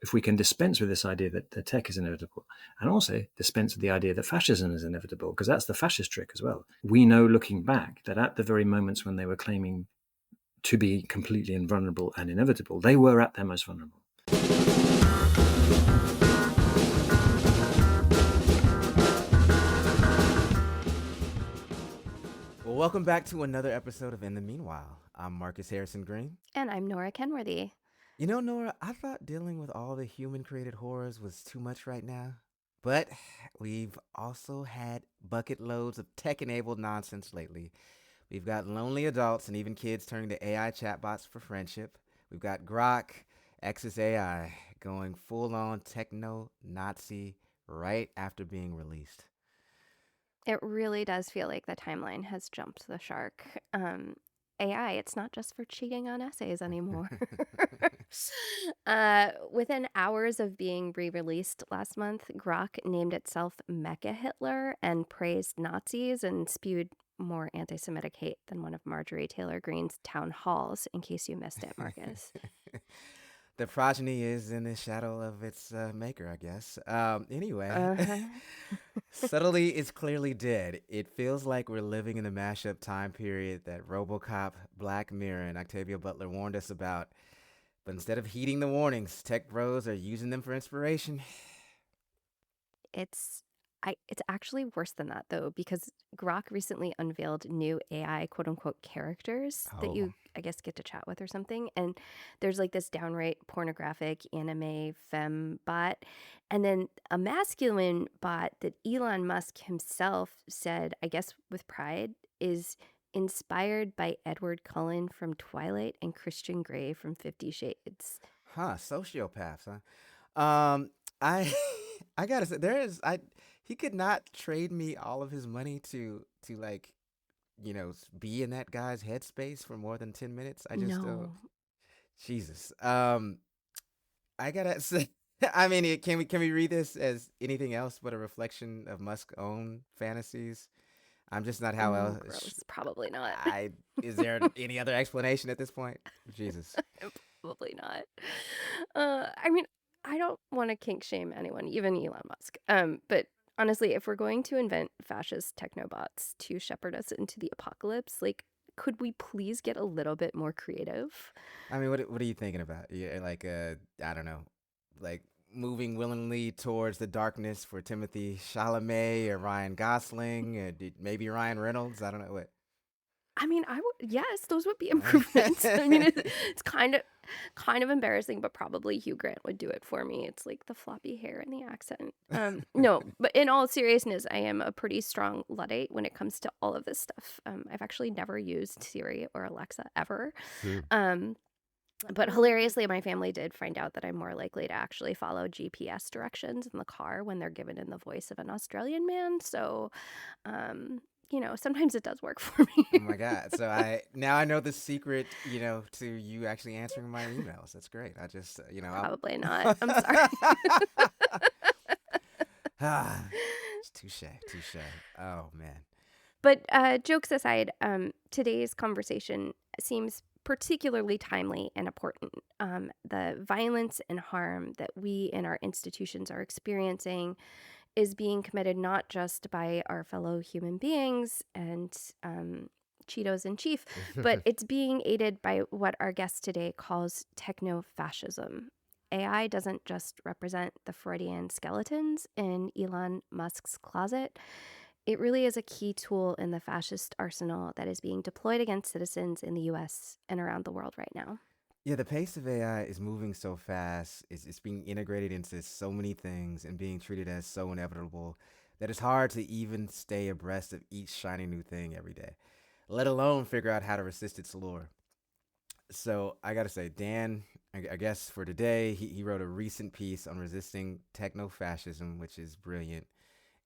if we can dispense with this idea that the tech is inevitable, and also dispense with the idea that fascism is inevitable, because that's the fascist trick as well. We know, looking back, that at the very moments when they were claiming to be completely invulnerable and inevitable, they were at their most vulnerable. Well, welcome back to another episode of In the Meanwhile. I'm Marcus Harrison Green. And I'm Nora Kenworthy. You know, Nora, I thought dealing with all the human-created horrors was too much right now. But we've also had bucket loads of tech-enabled nonsense lately. We've got lonely adults and even kids turning to AI chatbots for friendship. We've got Grok, X's AI, going full-on techno-Nazi right after being released. It really does feel like the timeline has jumped the shark. AI, it's not just for cheating on essays anymore. Within hours of being re-released last month, Grok named itself Mecha Hitler and praised Nazis and spewed more anti-Semitic hate than one of Marjorie Taylor Greene's town halls, in case you missed it, Marcus. The progeny is in the shadow of its maker, I guess. Anyway, subtlety is clearly dead. It feels like we're living in the mashup time period that RoboCop, Black Mirror, and Octavia Butler warned us about. But instead of heeding the warnings, tech bros are using them for inspiration. It's actually worse than that, though, because Grok recently unveiled new AI quote-unquote characters that Oh, you, I guess, get to chat with or something. And there's like this downright pornographic anime femme bot, and then a masculine bot that Elon Musk himself said, I guess with pride, is inspired by Edward Cullen from Twilight and Christian Grey from 50 Shades. sociopaths, huh? I I gotta say, he could not trade me all of his money to like, be in that guy's headspace for more than 10 minutes. I just don't. No. Jesus. I gotta say, I mean, can we read this as anything else but a reflection of Musk's own fantasies? I'm just not how else. Gross. Probably not. I Is there any other explanation at this point? Jesus. Probably not. I mean, I don't want to kink shame anyone, even Elon Musk. But honestly, if we're going to invent fascist technobots to shepherd us into the apocalypse, like, could we please get a little bit more creative? I mean, what are you thinking about? Yeah, like I don't know, like moving willingly towards the darkness for Timothy Chalamet or Ryan Gosling or maybe Ryan Reynolds. I don't know what. I mean, yes, those would be improvements. I mean, it's kind of embarrassing, but probably Hugh Grant would do it for me. It's like the floppy hair and the accent. No, but in all seriousness, I am a pretty strong Luddite when it comes to all of this stuff. I've actually never used Siri or Alexa ever. Hmm. But hilariously, my family did find out that I'm more likely to actually follow GPS directions in the car when they're given in the voice of an Australian man. So, sometimes it does work for me. Oh my God! So I know the secret, to you actually answering my emails. That's great. I just, Probably not. I'm sorry. touche, touche. Oh man. But jokes aside, today's conversation seems particularly timely and important. The violence and harm that we in our institutions are experiencing is being committed not just by our fellow human beings and Cheetos in chief, but it's being aided by what our guest today calls techno-fascism. AI doesn't just represent the Freudian skeletons in Elon Musk's closet. It really is a key tool in the fascist arsenal that is being deployed against citizens in the US and around the world right now. Yeah, the pace of AI is moving so fast. It's being integrated into so many things and being treated as so inevitable that it's hard to even stay abreast of each shiny new thing every day, let alone figure out how to resist its lure. So I gotta say, Dan, I guess for today, he wrote a recent piece on resisting techno fascism, which is brilliant.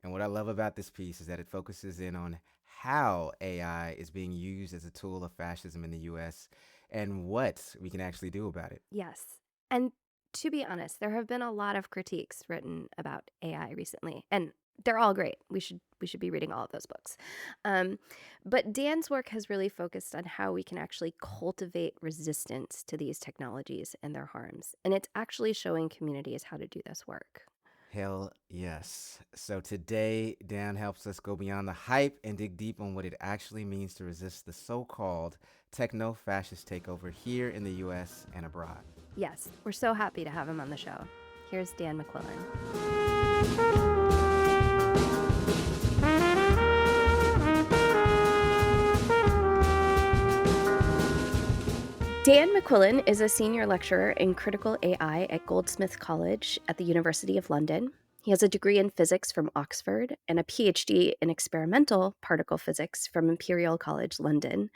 And what I love about this piece is that it focuses in on how AI is being used as a tool of fascism in the US and what we can actually do about it. Yes. And To be honest, there have been a lot of critiques written about AI recently, and they're all great. We should be reading all of those books. Um, but Dan's work has really focused on how we can actually cultivate resistance to these technologies and their harms, and it's actually showing communities how to do this work. Hell yes. So today, Dan helps us go beyond the hype and dig deep on what it actually means to resist the so called techno fascist takeover here in the US and abroad. Yes, we're so happy to have him on the show. Here's Dan McQuillan. Dan McQuillan is a senior lecturer in critical AI at Goldsmiths College at the University of London. He has a degree in physics from Oxford and a PhD in experimental particle physics from Imperial College London.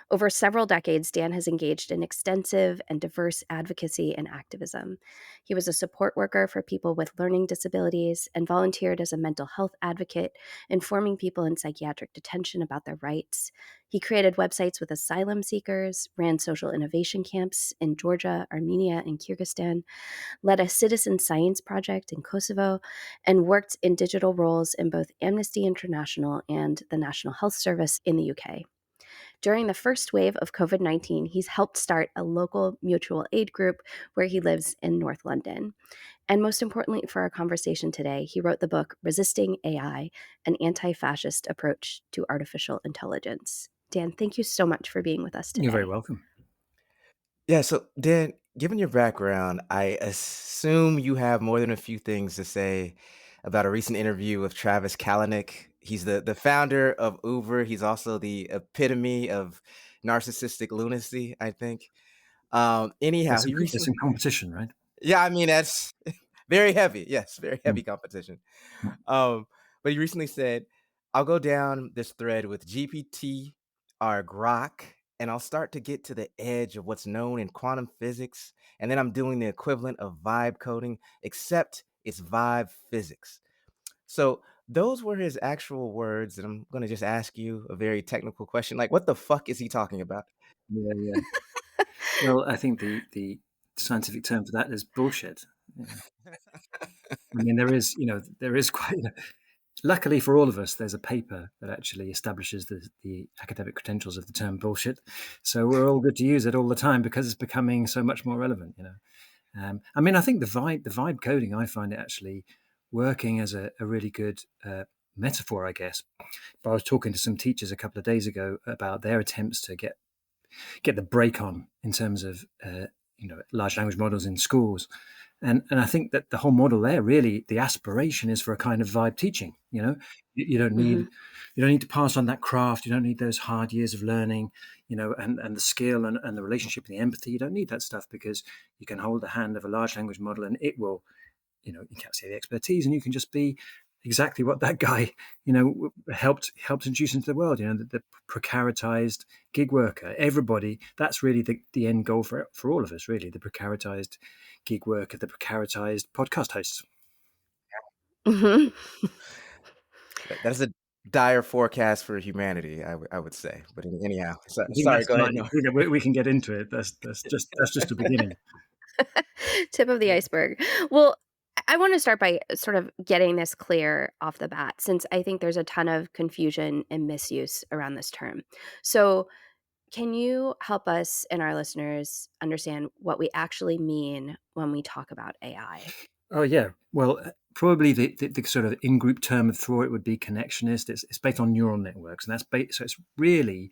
Over several decades, Dan has engaged in extensive and diverse advocacy and activism. He was a support worker for people with learning disabilities and volunteered as a mental health advocate, informing people in psychiatric detention about their rights. He created websites with asylum seekers, ran social innovation camps in Georgia, Armenia, and Kyrgyzstan, led a citizen science project in Kosovo, and worked in digital roles in both Amnesty International and the National Health Service in the UK. During the first wave of COVID-19, he's helped start a local mutual aid group where he lives in North London. And most importantly for our conversation today, he wrote the book Resisting AI, an Anti-Fascist Approach to Artificial Intelligence. Dan, thank you so much for being with us today. You're very welcome. Yeah, so Dan, given your background, I assume you have more than a few things to say about a recent interview with Travis Kalanick. He's the founder of Uber. He's also the epitome of narcissistic lunacy, I think. Anyhow, he There's recently, some competition, right? yeah, I mean, that's very heavy. Yes, very Mm. heavy competition. Um, but he recently said, I'll go down this thread with GPT or Grok, and I'll start to get to the edge of what's known in quantum physics. And then I'm doing the equivalent of vibe coding, except it's vibe physics. So those were his actual words. And I'm going to just ask you a very technical question. Like, what the fuck is he talking about? Yeah. Well, I think the scientific term for that is bullshit. Yeah. I mean, there is quite. Luckily for all of us, there's a paper that actually establishes the academic credentials of the term bullshit. So we're all good to use it all the time because it's becoming so much more relevant. I mean, I think the vibe coding, I find it actually working as a really good metaphor, I guess. But I was talking to some teachers a couple of days ago about their attempts to get the break on in terms of large language models in schools. And I think that the whole model there, really, the aspiration is for a kind of vibe teaching. You don't need to pass on that craft. You don't need those hard years of learning, and the skill and the relationship and the empathy. You don't need that stuff because you can hold the hand of a large language model and it will, encapsulate the expertise, and you can just be exactly what that guy, helped introduce into the world. The precaritized gig worker. Everybody. That's really the end goal for all of us. Really, the precaritized gig worker, the precaritized podcast hosts. Mm-hmm. That is a dire forecast for humanity, I would say. But anyhow, I think sorry, that's go ahead. fine. No. We can get into it. That's just a beginning. Tip of the iceberg. Well, I want to start by sort of getting this clear off the bat, since I think there's a ton of confusion and misuse around this term. So, can you help us and our listeners understand what we actually mean when we talk about AI? Oh yeah. Well, probably the sort of in-group term for it would be connectionist. It's based on neural networks, and so it's really,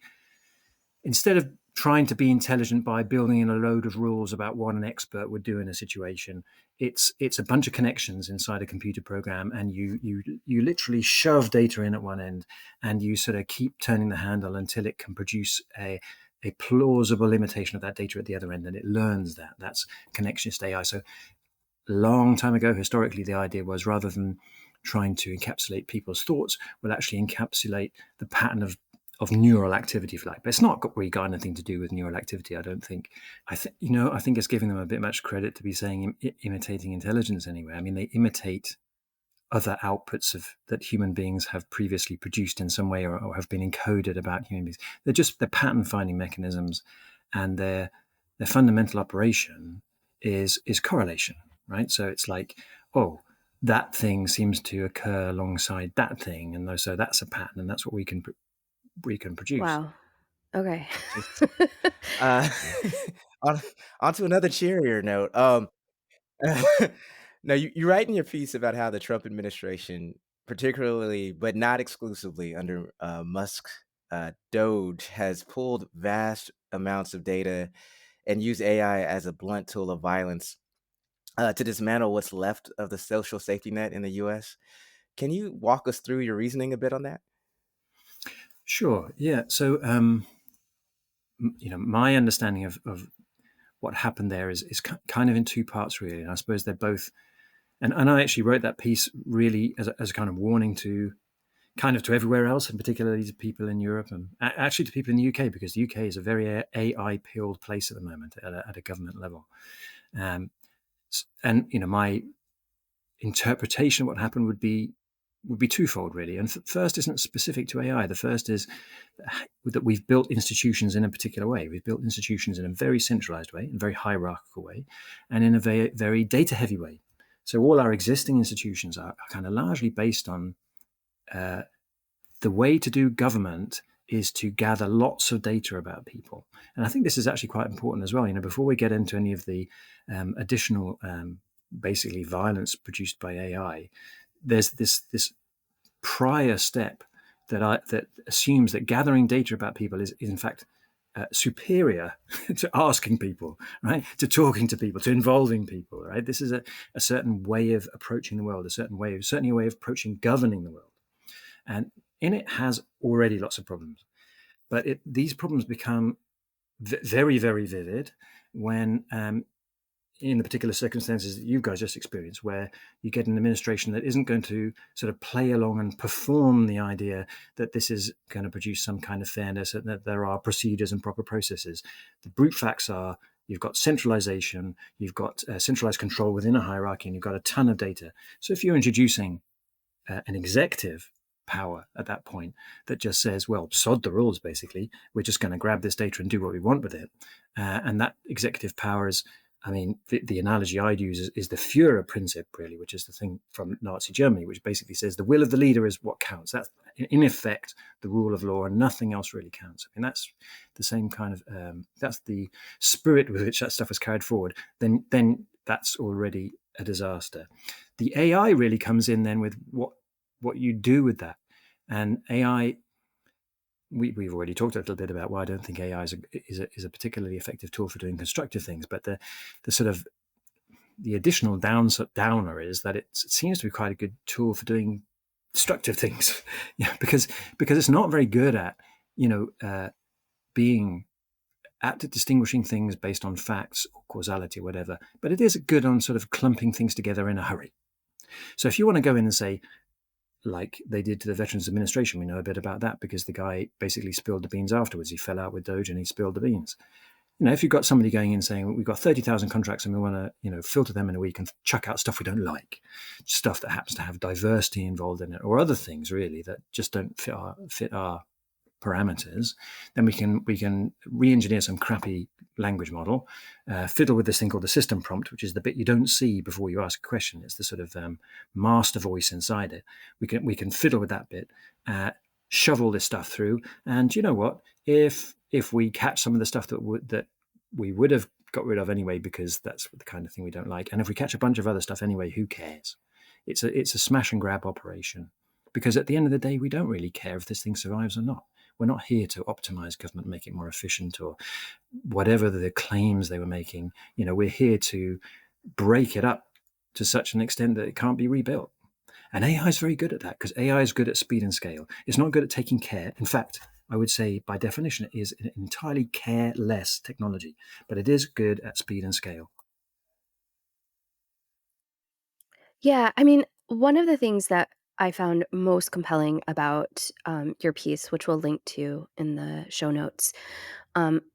instead of trying to be intelligent by building in a load of rules about what an expert would do in a situation, it's a bunch of connections inside a computer program, and you literally shove data in at one end, and you sort of keep turning the handle until it can produce a plausible imitation of that data at the other end, and it learns that. That's connectionist AI. So a long time ago, historically, the idea was, rather than trying to encapsulate people's thoughts, we'll actually encapsulate the pattern of neural activity, if you like. But it's not really got anything to do with neural activity, I don't think. I think it's giving them a bit much credit to be saying imitating intelligence anyway. I mean, they imitate other outputs that human beings have previously produced in some way, or have been encoded about human beings. They're pattern finding mechanisms, and their fundamental operation is correlation, right? So it's like, oh, that thing seems to occur alongside that thing, and so that's a pattern, and that's what we can produce. Wow. Okay. Just uh, on onto another cheerier note. Now you write in your piece about how the Trump administration, particularly but not exclusively under Musk, Doge, has pulled vast amounts of data and used AI as a blunt tool of violence to dismantle what's left of the social safety net in the U.S. Can you walk us through your reasoning a bit on that? Sure. Yeah. So, my understanding of what happened there is kind of in two parts, really. And I suppose they're both. And I actually wrote that piece really as a kind of warning to kind of to everywhere else, and particularly to people in Europe and actually to people in the UK, because the UK is a very AI-pilled place at the moment at a government level. Um, and my interpretation of what happened would be twofold, really. And first isn't specific to AI. The first is that we've built institutions in a particular way. We've built institutions in a very centralized way, in a very hierarchical way, and in a very, very data-heavy way. So all our existing institutions are kind of largely based on the way to do government is to gather lots of data about people. And I think this is actually quite important as well. Before we get into any of the additional, basically, violence produced by AI, there's this prior step that assumes that gathering data about people is in fact superior to asking people, right? To talking to people, to involving people, right? This is a certain way of approaching the world, certainly a way of approaching governing the world. And in it has already lots of problems. But these problems become very, very vivid when, in the particular circumstances that you guys just experienced, where you get an administration that isn't going to sort of play along and perform the idea that this is going to produce some kind of fairness and that there are procedures and proper processes. The brute facts are you've got centralization, you've got centralized control within a hierarchy, and you've got a ton of data. So if you're introducing an executive power at that point that just says, well, sod the rules, basically, we're just going to grab this data and do what we want with it. And that executive power is, the analogy I'd use is the Führer principle, really, which is the thing from Nazi Germany, which basically says the will of the leader is what counts. That's, in effect, the rule of law, and nothing else really counts. That's the same kind of, that's the spirit with which that stuff is carried forward. Then that's already a disaster. The AI really comes in then with what you do with that. And AI, we've already talked a little bit about why I don't think AI is a particularly effective tool for doing constructive things. But the sort of the additional downer is that it seems to be quite a good tool for doing destructive things, because it's not very good at being apt at distinguishing things based on facts or causality or whatever. But it is good on sort of clumping things together in a hurry. So if you want to go in and say, like they did to the Veterans Administration, we know a bit about that because the guy basically spilled the beans afterwards. He fell out with Doge and he spilled the beans. If you've got somebody going in saying, we've got 30,000 contracts and we want to, filter them in a week and chuck out stuff we don't like, stuff that happens to have diversity involved in it, or other things really that just don't fit our parameters, then we can re-engineer some crappy language model, fiddle with this thing called the system prompt, which is the bit you don't see before you ask a question. It's the sort of master voice inside it. We can fiddle with that bit, shove all this stuff through, and you know what? If we catch some of the stuff that we would have got rid of anyway, because that's the kind of thing we don't like, and if we catch a bunch of other stuff anyway, who cares? It's a smash and grab operation, because at the end of the day, we don't really care if this thing survives or not. We're not here to optimize government, make it more efficient, or whatever the claims they were making. We're here to break it up to such an extent that it can't be rebuilt. And AI is very good at that, because AI is good at speed and scale. It's not good at taking care. In fact, I would say by definition, it is an entirely careless technology, but it is good at speed and scale. Yeah, one of the things that I found most compelling about your piece, which we'll link to in the show notes,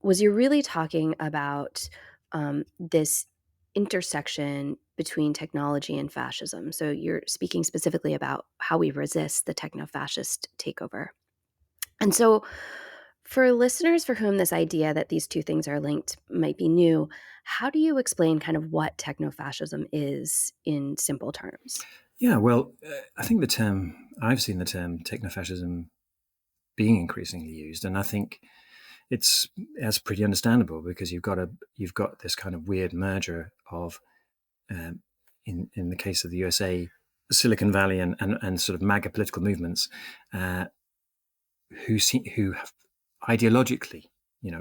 was you're really talking about this intersection between technology and fascism. So you're speaking specifically about how we resist the techno-fascist takeover. And so For listeners for whom this idea that these two things are linked might be new, how do you explain kind of what technofascism is in simple terms? Yeah, well, I think I've seen the term technofascism being increasingly used, and I think that's pretty understandable, because you've got this kind of weird merger of, in the case of the USA, Silicon Valley and sort of MAGA political movements, who have ideologically,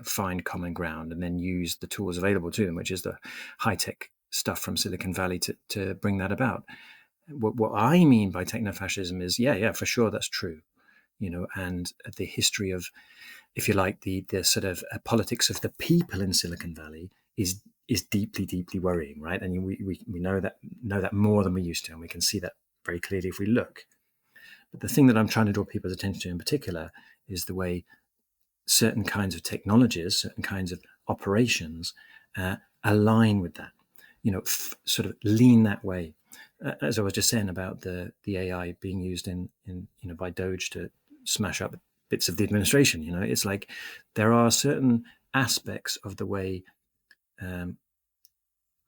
find common ground and then use the tools available to them, which is the high tech stuff from Silicon Valley to bring that about. What I mean by technofascism is, yeah, for sure, that's true, and the history of, if you like, the sort of politics of the people in Silicon Valley is deeply, deeply worrying, right? And we know that more than we used to, and we can see that very clearly if we look. But the thing that I'm trying to draw people's attention to in particular is the way certain kinds of technologies, certain kinds of operations align with that, sort of lean that way. As I was just saying about the AI being used in by Doge to smash up bits of the administration, it's like there are certain aspects of the way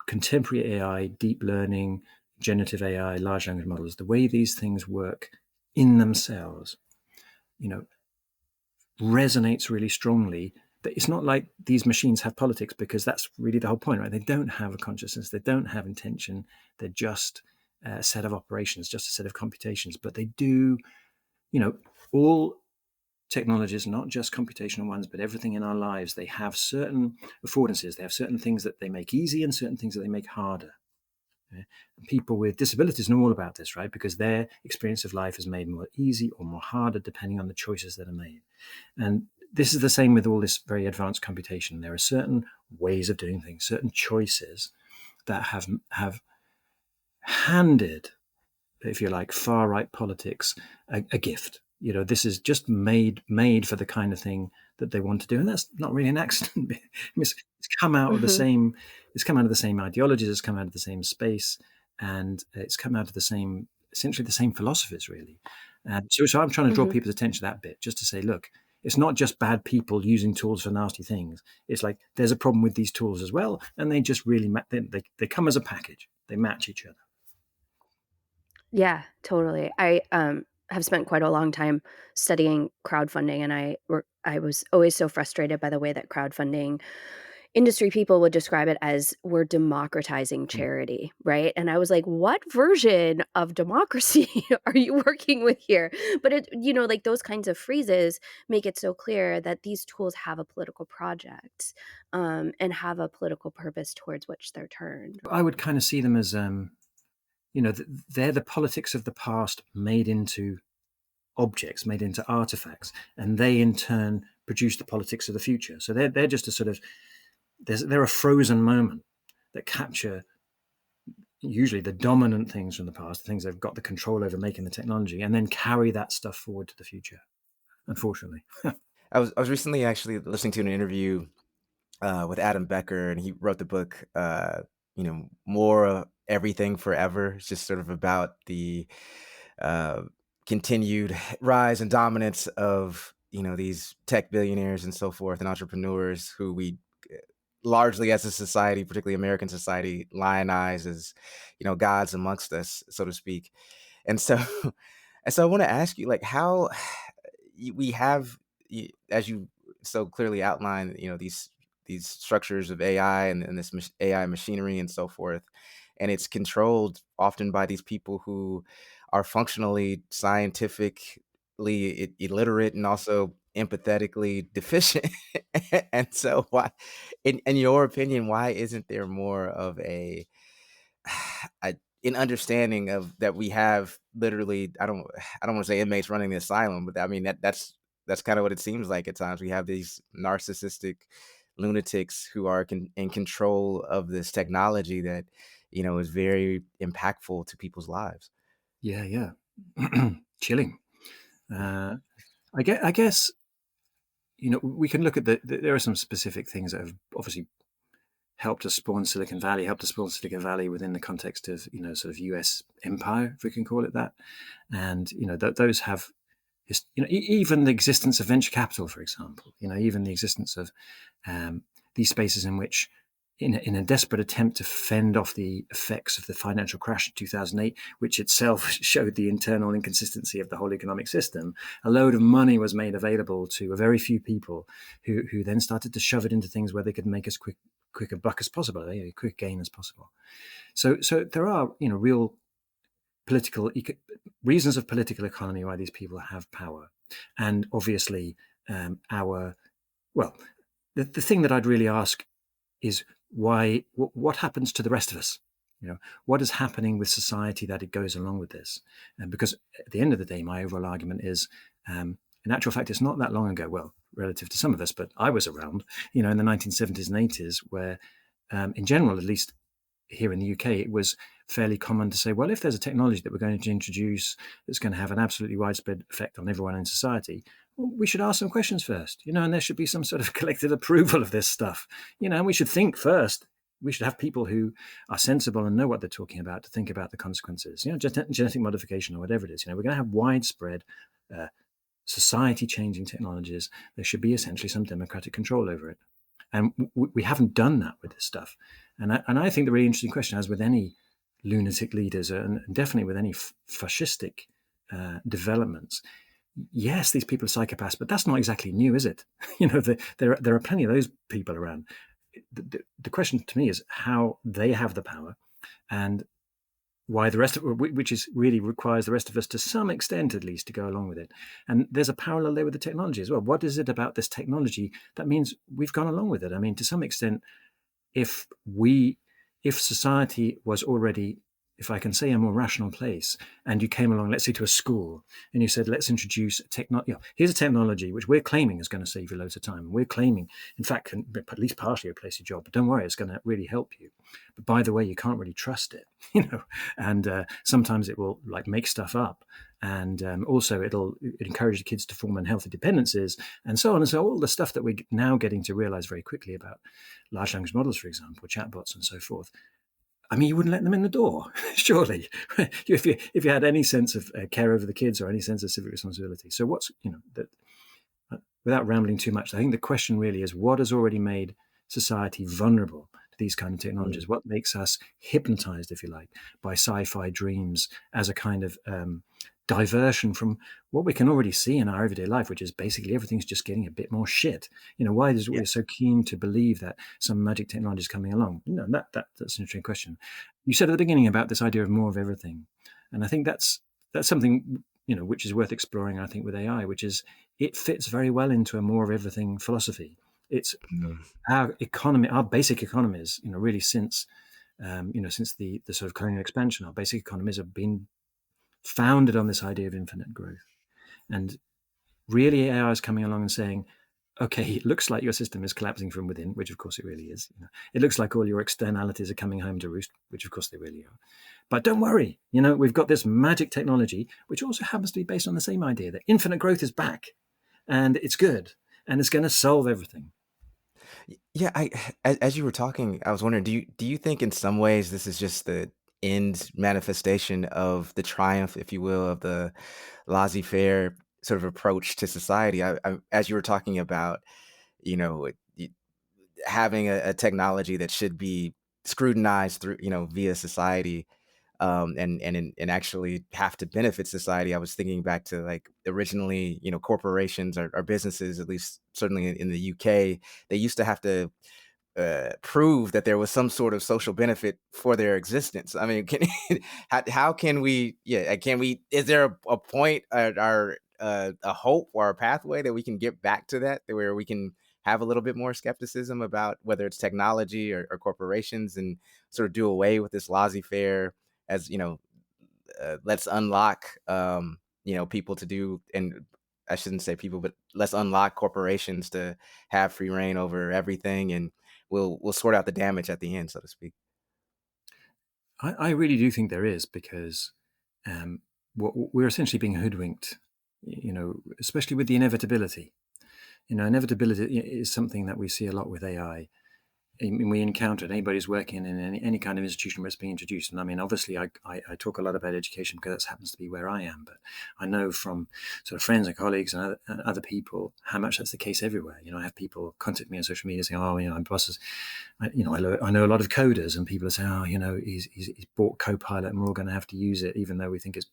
contemporary AI, deep learning, generative AI, large language models, the way these things work in themselves, resonates really strongly. That it's not like these machines have politics, because that's really the whole point, right? They don't have a consciousness, they don't have intention, they're just a set of operations, just a set of computations. But they do, all technologies, not just computational ones, but everything in our lives, they have certain affordances, they have certain things that they make easy and certain things that they make harder. People with disabilities know all about this, right? Because their experience of life is made more easy or more harder depending on the choices that are made. And this is the same with all this very advanced computation. There are certain ways of doing things, certain choices that have handed, if you like, far right politics a gift. This is just made for the kind of thing that they want to do, and that's not really an accident. It's come out of the Mhm. same. It's come out of the same ideologies. It's come out of the same space, and it's come out of essentially the same philosophies, really. So I'm trying to draw Mhm. people's attention to that bit, just to say, look, it's not just bad people using tools for nasty things. It's like there's a problem with these tools as well, and they just really they come as a package. They match each other. Yeah, totally. I have spent quite a long time studying crowdfunding, and I was always so frustrated by the way that crowdfunding industry people would describe it as we're democratizing Mm. charity, right? And I was like, what version of democracy are you working with here? But like those kinds of phrases make it so clear that these tools have a political project, and have a political purpose towards which they're turned. I would kind of see them as, they're the politics of the past made into objects, made into artifacts, and they in turn produce the politics of the future. So they're just a sort of, they're a frozen moment that capture usually the dominant things from the past, the things they've got the control over making the technology, and then carry that stuff forward to the future. Unfortunately. I was recently actually listening to an interview with Adam Becker, and he wrote the book, More Everything Forever. It's just sort of about the uh, continued rise and dominance of these tech billionaires and so forth, and entrepreneurs who we largely as a society, particularly American society, lionize as gods amongst us, so to speak. And so, and so, I want to ask you, like, how we have, as you so clearly outlined, these structures of AI and this AI machinery and so forth, and it's controlled often by these people who are functionally scientifically illiterate and also empathetically deficient. And so, why, in your opinion, why isn't there more of a an understanding of that we have literally, I don't want to say inmates running the asylum, but I mean that's kind of what it seems like at times. We have these narcissistic lunatics who are in control of this technology that is very impactful to people's lives. Yeah. Chilling. I guess, we can look at there are some specific things that have obviously helped us spawn Silicon Valley, within the context of, sort of US empire, if we can call it that. And, those have even the existence of venture capital, for example, even the existence of these spaces in which, in a desperate attempt to fend off the effects of the financial crash in 2008, which itself showed the internal inconsistency of the whole economic system, a load of money was made available to a very few people who then started to shove it into things where they could make as quick a buck as possible, a quick gain as possible. So there are real political reasons of political economy why these people have power, and obviously the thing that I'd really ask is what happens to the rest of us? What is happening with society that it goes along with this? And because at the end of the day, my overall argument is, in actual fact, it's not that long ago, well, relative to some of us, but I was around, in the 1970s and 80s, where in general, at least here in the UK, it was fairly common to say, well, if there's a technology that we're going to introduce that's going to have an absolutely widespread effect on everyone in society, well, we should ask some questions first, and there should be some sort of collective approval of this stuff, and we should think first. We should have people who are sensible and know what they're talking about to think about the consequences, genetic modification or whatever it is. We're going to have widespread society-changing technologies. There should be essentially some democratic control over it. And we haven't done that with this stuff. And I think the really interesting question, as with any lunatic leaders and definitely with any fascistic developments, yes, these people are psychopaths, but that's not exactly new, is it? There are plenty of those people around. The question to me is how they have the power, and why the rest of which is really requires the rest of us to some extent at least to go along with it. And there's a parallel there with the technology as well. What is it about this technology that means we've gone along with it? I mean, to some extent, if society was already, if I can say, a more rational place, and you came along, let's say, to a school, and you said, let's introduce here's a technology which we're claiming is going to save you loads of time. We're claiming, in fact, can at least partially replace your job, but don't worry, it's going to really help you. But by the way, you can't really trust it, and sometimes it will make stuff up. And also it encourage the kids to form unhealthy dependencies, and so on. And so all the stuff that we're now getting to realize very quickly about large language models, for example, chatbots and so forth. I mean, you wouldn't let them in the door, surely, if you had any sense of care over the kids or any sense of civic responsibility. So what's, without rambling too much, I think the question really is, what has already made society vulnerable to these kind of technologies? What makes us hypnotized, if you like, by sci-fi dreams as a kind of diversion from what we can already see in our everyday life, which is basically everything's just getting a bit more shit. Why is we're so keen to believe that some magic technology is coming along? That's an interesting question. You said at the beginning about this idea of more of everything, and I think that's something which is worth exploring. I think with AI, which is it fits very well into a more of everything philosophy. It's our economy, our basic economies. Really since since the sort of colonial expansion, our basic economies have been founded on this idea of infinite growth. And really AI is coming along and saying, okay, it looks like your system is collapsing from within, which of course it really is. It looks like all your externalities are coming home to roost, which of course they really are. But don't worry, we've got this magic technology, which also happens to be based on the same idea that infinite growth is back and it's good and it's going to solve everything. Yeah, as you were talking, I was wondering, do you think in some ways this is just the end manifestation of the triumph, if you will, of the laissez-faire sort of approach to society? As you were talking about, having a technology that should be scrutinized through, via society, and actually have to benefit society. I was thinking back to originally, corporations or businesses, at least certainly in the UK, they used to have to prove that there was some sort of social benefit for their existence. I mean, how can we? Yeah, can we? Is there a point, or a hope or a pathway that we can get back to that, where we can have a little bit more skepticism about whether it's technology or corporations, and sort of do away with this laissez-faire, as let's unlock people to do, and I shouldn't say people, but let's unlock corporations to have free reign over everything, and we'll sort out the damage at the end, so to speak. I really do think there is, because we're essentially being hoodwinked, especially with the inevitability. Inevitability is something that we see a lot with AI. we encountered, anybody who's working in any kind of institution where it's being introduced. And I mean, obviously, I talk a lot about education because that happens to be where I am. But I know from sort of friends and colleagues and other people how much that's the case everywhere. I have people contact me on social media saying, "Oh, my boss is," I know a lot of coders, and people are saying, "Oh, he's bought Copilot, and we're all going to have to use it, even though we think it's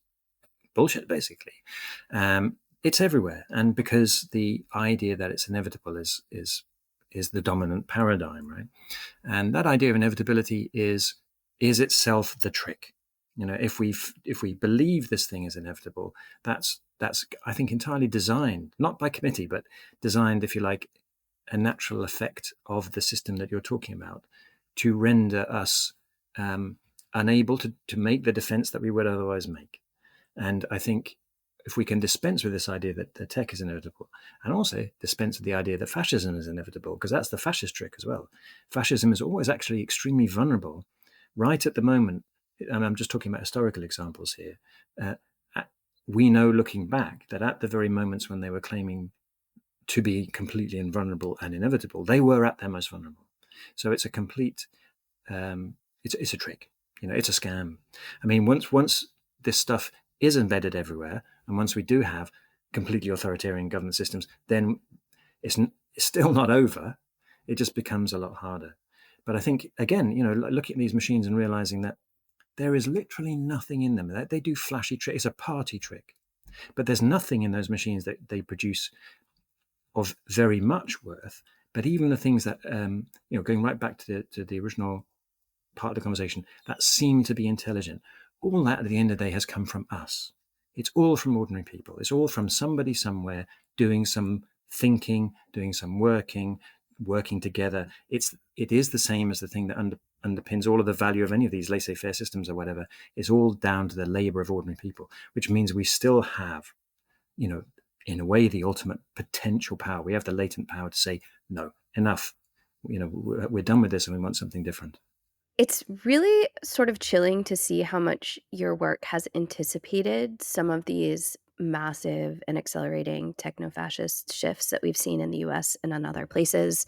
bullshit, basically." It's everywhere, and because the idea that it's inevitable is the dominant paradigm, right? And that idea of inevitability is itself the trick. If we believe this thing is inevitable, that's I think entirely designed, not by committee, but designed, if you like, a natural effect of the system that you're talking about, to render us unable to make the defense that we would otherwise make. And I think if we can dispense with this idea that the tech is inevitable, and also dispense with the idea that fascism is inevitable, because that's the fascist trick as well. Fascism is always actually extremely vulnerable right at the moment, and I'm just talking about historical examples here. We know, looking back, that at the very moments when they were claiming to be completely invulnerable and inevitable, they were at their most vulnerable. So it's a complete, it's a trick. It's a scam. I mean, once this stuff is embedded everywhere, and once we do have completely authoritarian government systems, then it's still not over. It just becomes a lot harder. But I think, again, looking at these machines and realizing that there is literally nothing in them. They do flashy tricks. It's a party trick. But there's nothing in those machines that they produce of very much worth. But even the things that, going right back to the original part of the conversation, that seem to be intelligent, all that at the end of the day has come from us. It's all from ordinary people. It's all from somebody somewhere doing some thinking, doing some working together. It is the same as the thing that underpins all of the value of any of these laissez-faire systems or whatever. It's all down to the labor of ordinary people, which means we still have, in a way, the ultimate potential power. We have the latent power to say, no, enough. We're done with this and we want something different. It's really sort of chilling to see how much your work has anticipated some of these massive and accelerating techno-fascist shifts that we've seen in the US and in other places.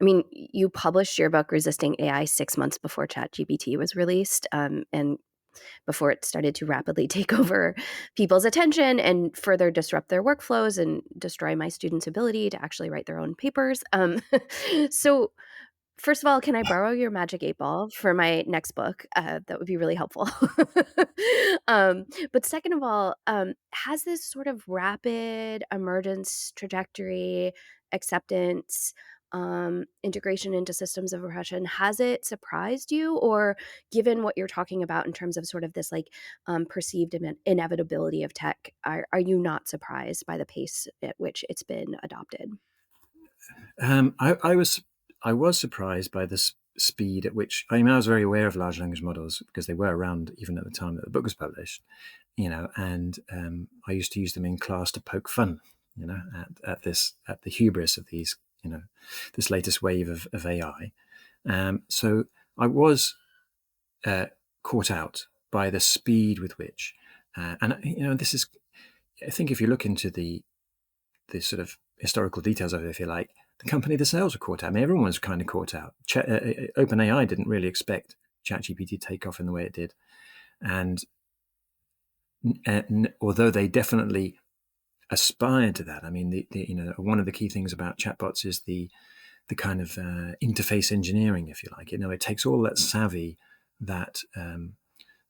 I mean, you published your book, Resisting AI, 6 months before ChatGPT was released, and before it started to rapidly take over people's attention and further disrupt their workflows and destroy my students' ability to actually write their own papers. So first of all, can I borrow your magic 8 ball for my next book? That would be really helpful. But second of all, has this sort of rapid emergence trajectory, acceptance, integration into systems of oppression, has it surprised you? Or given what you're talking about in terms of sort of this perceived inevitability of tech, are you not surprised by the pace at which it's been adopted? I was surprised by the speed at which, I was very aware of large language models because they were around even at the time that the book was published, and I used to use them in class to poke fun, at the hubris of these, this latest wave of AI. So I was caught out by the speed with which, and this is, I think if you look into the sort of historical details of it, if you like, the company themselves were caught out. I mean, everyone was kind of caught out. OpenAI didn't really expect ChatGPT to take off in the way it did. And although they definitely aspired to that, I mean, one of the key things about chatbots is the kind of interface engineering, if you like. It takes all that savvy, that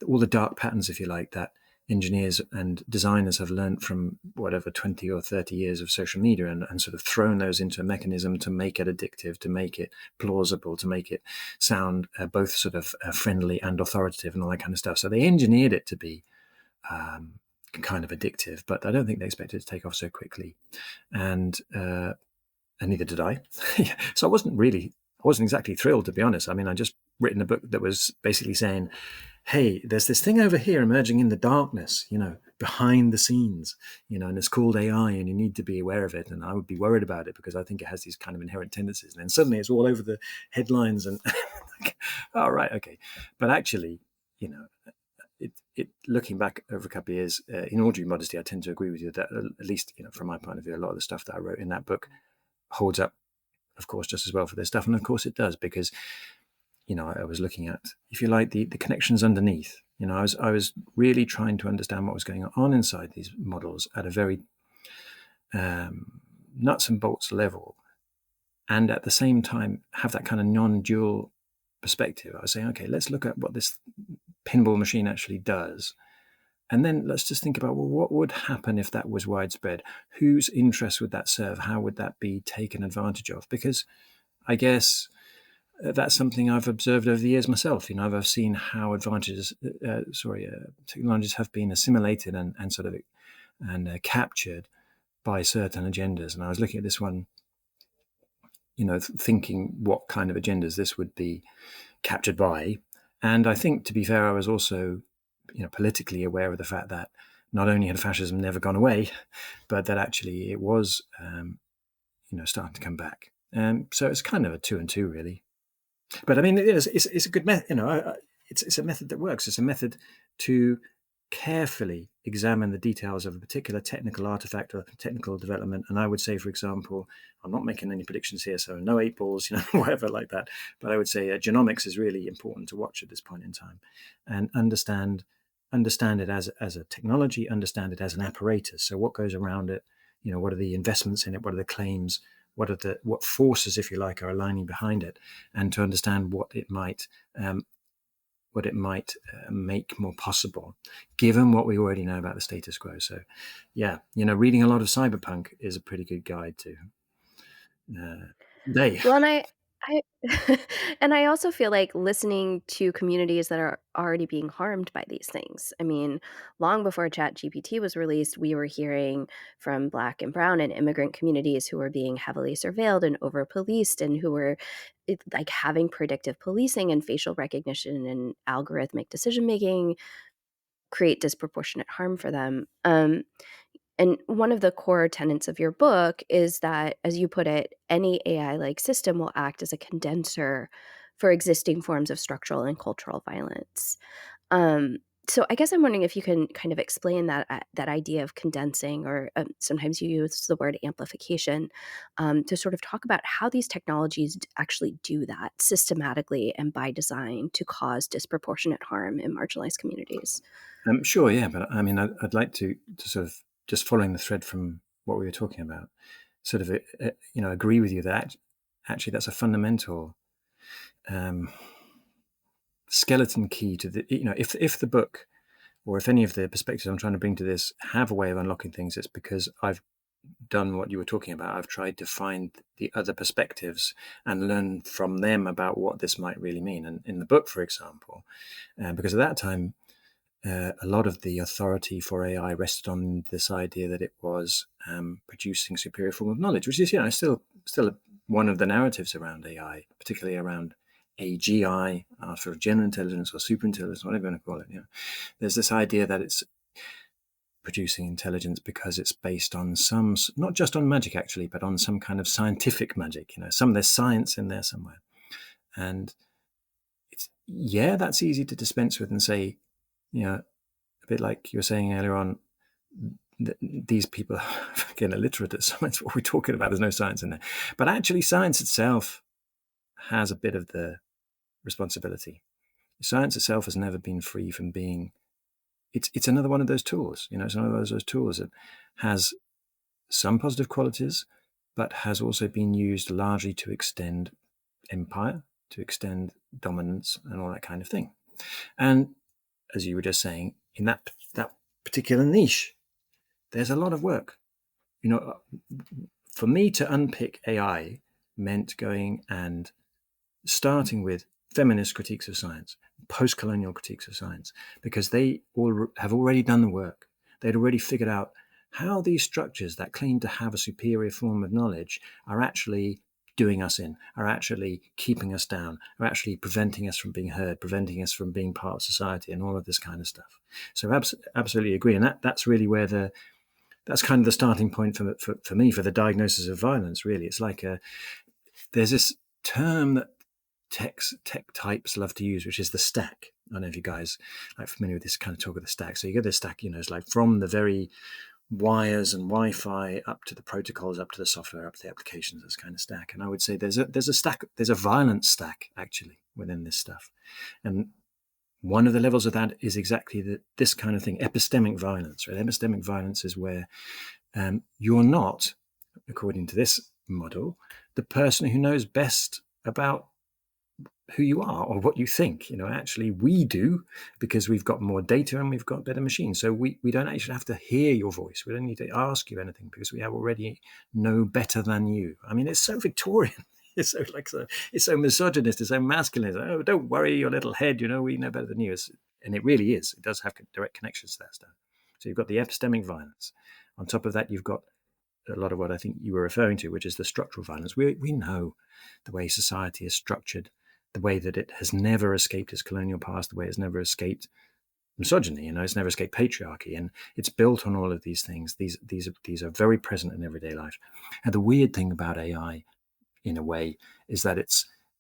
all the dark patterns, if you like, that engineers and designers have learned from whatever 20 or 30 years of social media, and sort of thrown those into a mechanism to make it addictive, to make it plausible, to make it sound both sort of friendly and authoritative and all that kind of stuff. So they engineered it to be kind of addictive, but I don't think they expected it to take off so quickly. And neither did I. So I wasn't exactly thrilled, to be honest. I mean, I just written a book that was basically saying, hey, there's this thing over here emerging in the darkness, behind the scenes, and it's called AI, and you need to be aware of it. And I would be worried about it because I think it has these kind of inherent tendencies. And then suddenly it's all over the headlines and, oh, right, okay. But actually, it looking back over a couple of years, in all due modesty, I tend to agree with you that at least, from my point of view, a lot of the stuff that I wrote in that book holds up of course, just as well for this stuff. And of course it does, because, I was looking at, if you like, the connections underneath. I was really trying to understand what was going on inside these models at a very nuts and bolts level, and at the same time have that kind of non-dual perspective. I was saying, okay, let's look at what this pinball machine actually does, and then let's just think about, well, what would happen if that was widespread? Whose interest would that serve? How would that be taken advantage of? Because I guess that's something I've observed over the years myself. I've seen how technologies have been assimilated and sort of captured by certain agendas. And I was looking at this one, thinking what kind of agendas this would be captured by. And I think, to be fair, I was also, politically aware of the fact that not only had fascism never gone away, but that actually it was, starting to come back. So it's kind of a 2 and 2, really. But I mean, it's a good method. It's a method that works. It's a method to carefully examine the details of a particular technical artifact or technical development. And I would say, for example, I'm not making any predictions here, so no 8 balls, whatever like that. But I would say genomics is really important to watch at this point in time, and understand it as a technology, understand it as an apparatus. So what goes around it? What are the investments in it? What are the claims? What forces, if you like, are aligning behind it, and to understand what it might make more possible, given what we already know about the status quo. So, yeah, reading a lot of cyberpunk is a pretty good guide to day. Well, and I and I also feel like listening to communities that are already being harmed by these things. I mean, long before ChatGPT was released, we were hearing from Black and Brown and immigrant communities who were being heavily surveilled and over policed, and who were like having predictive policing and facial recognition and algorithmic decision making create disproportionate harm for them. And one of the core tenets of your book is that, as you put it, any AI-like system will act as a condenser for existing forms of structural and cultural violence. Um, so I guess I'm wondering if you can kind of explain that idea of condensing, or sometimes you use the word amplification, to sort of talk about how these technologies actually do that systematically and by design to cause disproportionate harm in marginalized communities. Sure, yeah, but I mean, I'd like to sort of, just following the thread from what we were talking about, sort of, agree with you that actually that's a fundamental skeleton key to the, if the book, or if any of the perspectives I'm trying to bring to this have a way of unlocking things, it's because I've done what you were talking about. I've tried to find the other perspectives and learn from them about what this might really mean. And in the book, for example, because at that time, a lot of the authority for AI rested on this idea that it was producing superior form of knowledge, which is, still one of the narratives around AI, particularly around AGI, sort of general intelligence or super intelligence, whatever you want to call it. There's this idea that it's producing intelligence because it's based on some, not just on magic actually, but on some kind of scientific magic. There's science in there somewhere, and that's easy to dispense with and say, a bit like you were saying earlier on, these people are again illiterate at science. What we're talking about, there's no science in there. But actually, science itself has a bit of the responsibility. Science itself has never been free from being. It's another one of those tools. It's one of those tools that has some positive qualities, but has also been used largely to extend empire, to extend dominance, and all that kind of thing. And as you were just saying, in that particular niche, there's a lot of work. For me to unpick AI meant going and starting with feminist critiques of science, post-colonial critiques of science, because they all have already done the work. They'd already figured out how these structures that claim to have a superior form of knowledge are actually doing us in, are actually keeping us down, are actually preventing us from being heard, preventing us from being part of society, and all of this kind of stuff. So absolutely agree. And that's really where that's kind of the starting point for me, for the diagnosis of violence, really. It's like there's this term that tech types love to use, which is the stack. I don't know if you guys are familiar with this kind of talk of the stack. So you get this stack, it's like from the very wires and Wi-Fi up to the protocols, up to the software, up to the applications, this kind of stack. And I would say there's a violence stack actually within this stuff. And one of the levels of that is exactly this kind of thing, epistemic violence. Right? Epistemic violence is where you're not, according to this model, the person who knows best about who you are or what you think. Actually we do, because we've got more data and we've got better machines. So we don't actually have to hear your voice. We don't need to ask you anything, because we have already know better than you. I mean, it's so Victorian. It's so misogynist. It's so masculine. Oh, don't worry your little head. We know better than you. And it really is. It does have direct connections to that stuff. So you've got the epistemic violence. On top of that, you've got a lot of what I think you were referring to, which is the structural violence. We know the way society is structured, the way that it has never escaped its colonial past, the way it's never escaped misogyny. It's never escaped patriarchy, and it's built on all of these things. These are very present in everyday life. And the weird thing about AI, in a way, is that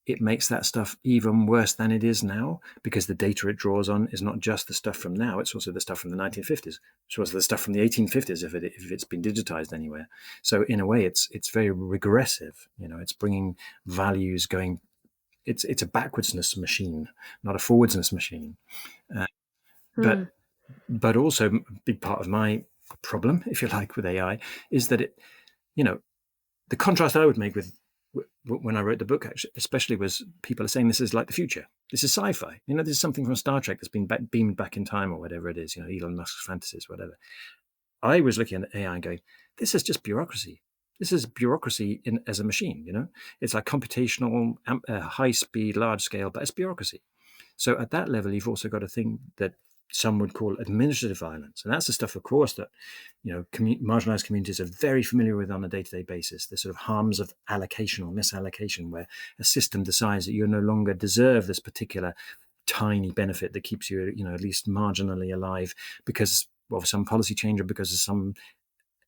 it makes that stuff even worse than it is now, because the data it draws on is not just the stuff from now, it's also the stuff from the 1950s. It's also the stuff from the 1850s if it's been digitized anywhere. So in a way, it's very regressive. It's bringing values going. It's a backwardsness machine, not a forwardsness machine. But also a big part of my problem, if you like, with AI is that it, the contrast I would make with when I wrote the book, actually, especially, was people are saying this is like the future. This is sci-fi. This is something from Star Trek that's been beamed back in time, or whatever it is. Elon Musk's fantasies, whatever. I was looking at AI and going, this is just bureaucracy. This is bureaucracy as a machine. It's like computational, high speed, large scale, but it's bureaucracy. So at that level, you've also got a thing that some would call administrative violence. And that's the stuff, of course, that marginalized communities are very familiar with on a day-to-day basis. The sort of harms of allocation or misallocation, where a system decides that you no longer deserve this particular tiny benefit that keeps you, at least marginally alive, because of some policy change, or because of some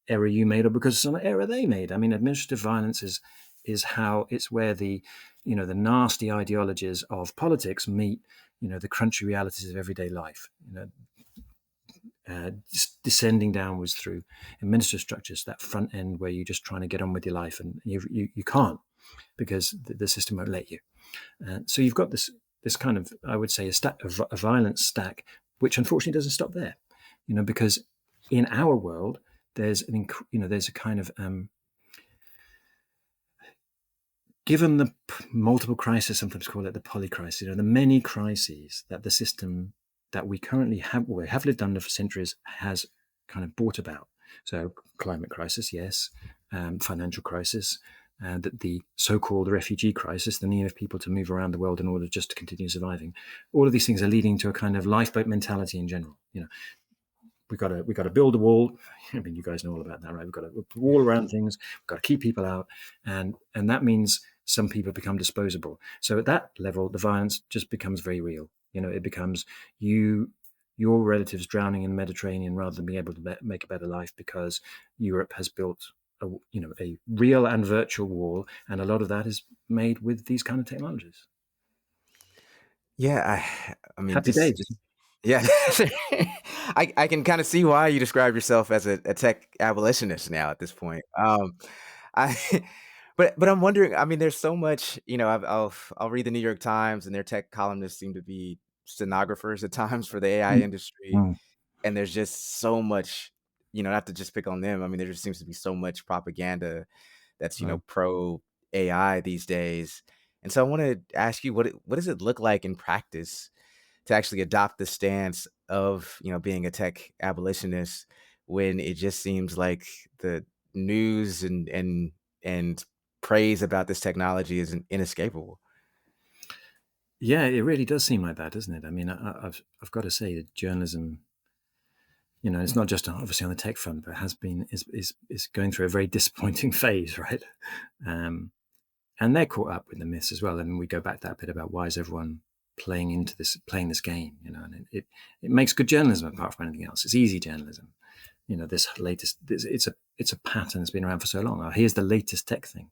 error you made, or because of some error they made. I mean, administrative violence is how it's where the nasty ideologies of politics meet the crunchy realities of everyday life, descending downwards through administrative structures, that front end where you're just trying to get on with your life, and you can't, because the system won't let you. So you've got this kind of, I would say, a violence stack, which unfortunately doesn't stop there, because in our world there's a kind of given the multiple crises, sometimes call it the polycrisis, the many crises that the system that we currently have lived under for centuries has kind of brought about. So climate crisis, yes, financial crisis, and the so-called refugee crisis, the need of people to move around the world in order just to continue surviving. All of these things are leading to a kind of lifeboat mentality in general. We've got to build a wall. I mean, you guys know all about that, right? We've got to wall around things. We've got to keep people out, and that means some people become disposable. So at that level, the violence just becomes very real. It becomes your relatives drowning in the Mediterranean rather than being able to make a better life because Europe has built a real and virtual wall, and a lot of that is made with these kind of technologies. Yeah, I mean, Happy days. Yeah, I can kind of see why you describe yourself as a tech abolitionist now at this point. I, but I'm wondering. I mean, there's so much. I'll read the New York Times, and their tech columnists seem to be stenographers at times for the AI industry, and there's just so much. Not to just pick on them. I mean, there just seems to be so much propaganda that's pro AI these days. And so I want to ask you, what does it look like in practice to actually adopt the stance of, being a tech abolitionist, when it just seems like the news and praise about this technology is inescapable? Yeah, it really does seem like that, doesn't it? I mean, I've got to say that journalism, it's not just obviously on the tech front, but is going through a very disappointing phase, right? And they're caught up with the myths as well. And we go back to that bit about why is everyone playing this game, and it makes good journalism apart from anything else. It's easy journalism. It's a pattern that's been around for so long. Oh, here's the latest tech thing.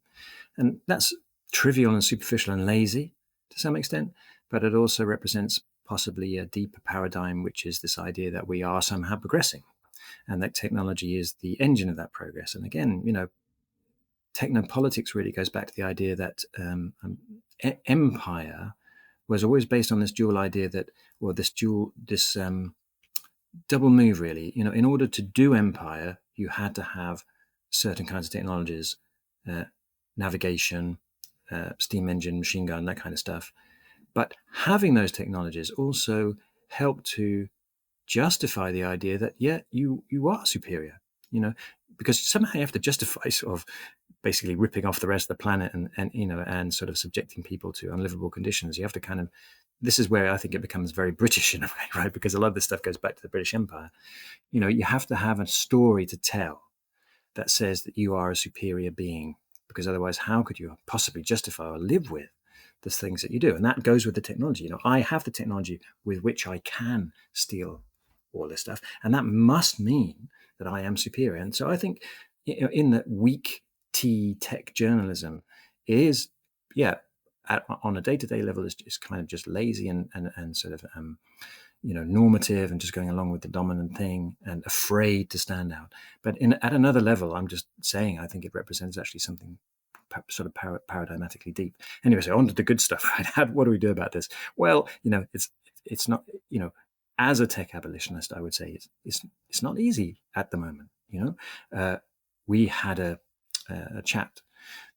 And that's trivial and superficial and lazy to some extent, but it also represents possibly a deeper paradigm, which is this idea that we are somehow progressing. and that technology is the engine of that progress. And again, technopolitics really goes back to the idea that empire was always based on this dual idea that, well, this double move really. In order to do empire, you had to have certain kinds of technologies, navigation, steam engine, machine gun, that kind of stuff. But having those technologies also helped to justify the idea that, you are superior, because somehow you have to justify sort of basically ripping off the rest of the planet and sort of subjecting people to unlivable conditions. You have to this is where I think it becomes very British in a way, right? Because a lot of this stuff goes back to the British Empire. You have to have a story to tell that says that you are a superior being, because otherwise how could you possibly justify or live with the things that you do? And that goes with the technology. I have the technology with which I can steal all this stuff, and that must mean that I am superior. And so I think in that weak T tech journalism is, on a day-to-day level is kind of just lazy and sort of normative and just going along with the dominant thing and afraid to stand out. But at another level, I'm just saying I think it represents actually something sort of paradigmatically deep. Anyway, so on to the good stuff, right? What do we do about this? Well, it's not, as a tech abolitionist, I would say it's not easy at the moment. We had a chat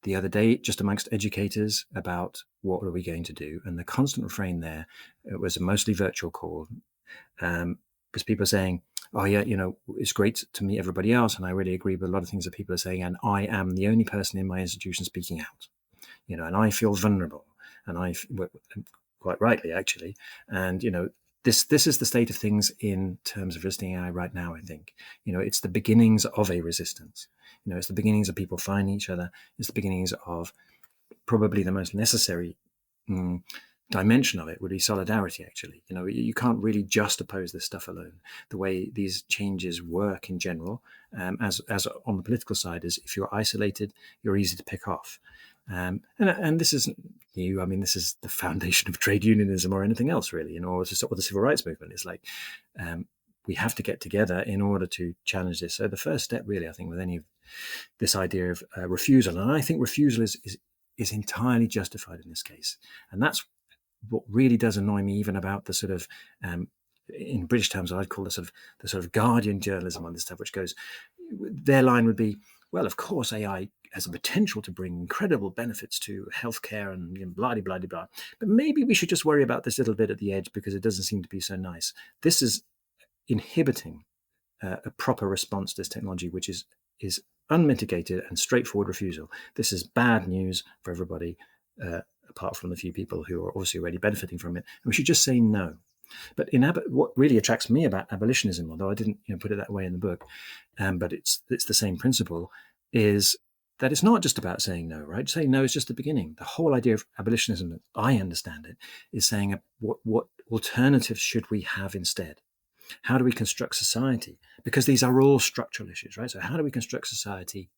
the other day just amongst educators about what are we going to do, and the constant refrain there, it was a mostly virtual call, because people are saying, oh yeah, it's great to meet everybody else, and I really agree with a lot of things that people are saying, and I am the only person in my institution speaking out, and I feel vulnerable, and quite rightly actually, and this is the state of things in terms of resisting AI right now. I think it's the beginnings of a resistance. It's the beginnings of people finding each other. It's the beginnings of probably the most necessary dimension of it would be solidarity. Actually, you can't really just oppose this stuff alone. The way these changes work in general, as on the political side, is if you're isolated, you're easy to pick off. And this isn't new. I mean, this is the foundation of trade unionism or anything else, really, or the civil rights movement. It's like we have to get together in order to challenge this. So the first step, really, I think, with any of this idea of refusal, and I think refusal is entirely justified in this case, and that's what really does annoy me, even about the sort of in British terms, I'd call the sort of Guardian journalism on this stuff, which goes, their line would be, well, of course, AI has a potential to bring incredible benefits to healthcare and blah, blah, blah, blah. But maybe we should just worry about this little bit at the edge because it doesn't seem to be so nice. This is inhibiting a proper response to this technology, which is unmitigated and straightforward refusal. This is bad news for everybody, apart from the few people who are obviously already benefiting from it. And we should just say no. But what really attracts me about abolitionism, although I didn't put it that way in the book, but it's the same principle, is that it's not just about saying no, right? Saying no is just the beginning. The whole idea of abolitionism, as I understand it, is saying what alternatives should we have instead? How do we construct society? Because these are all structural issues, right? So how do we construct society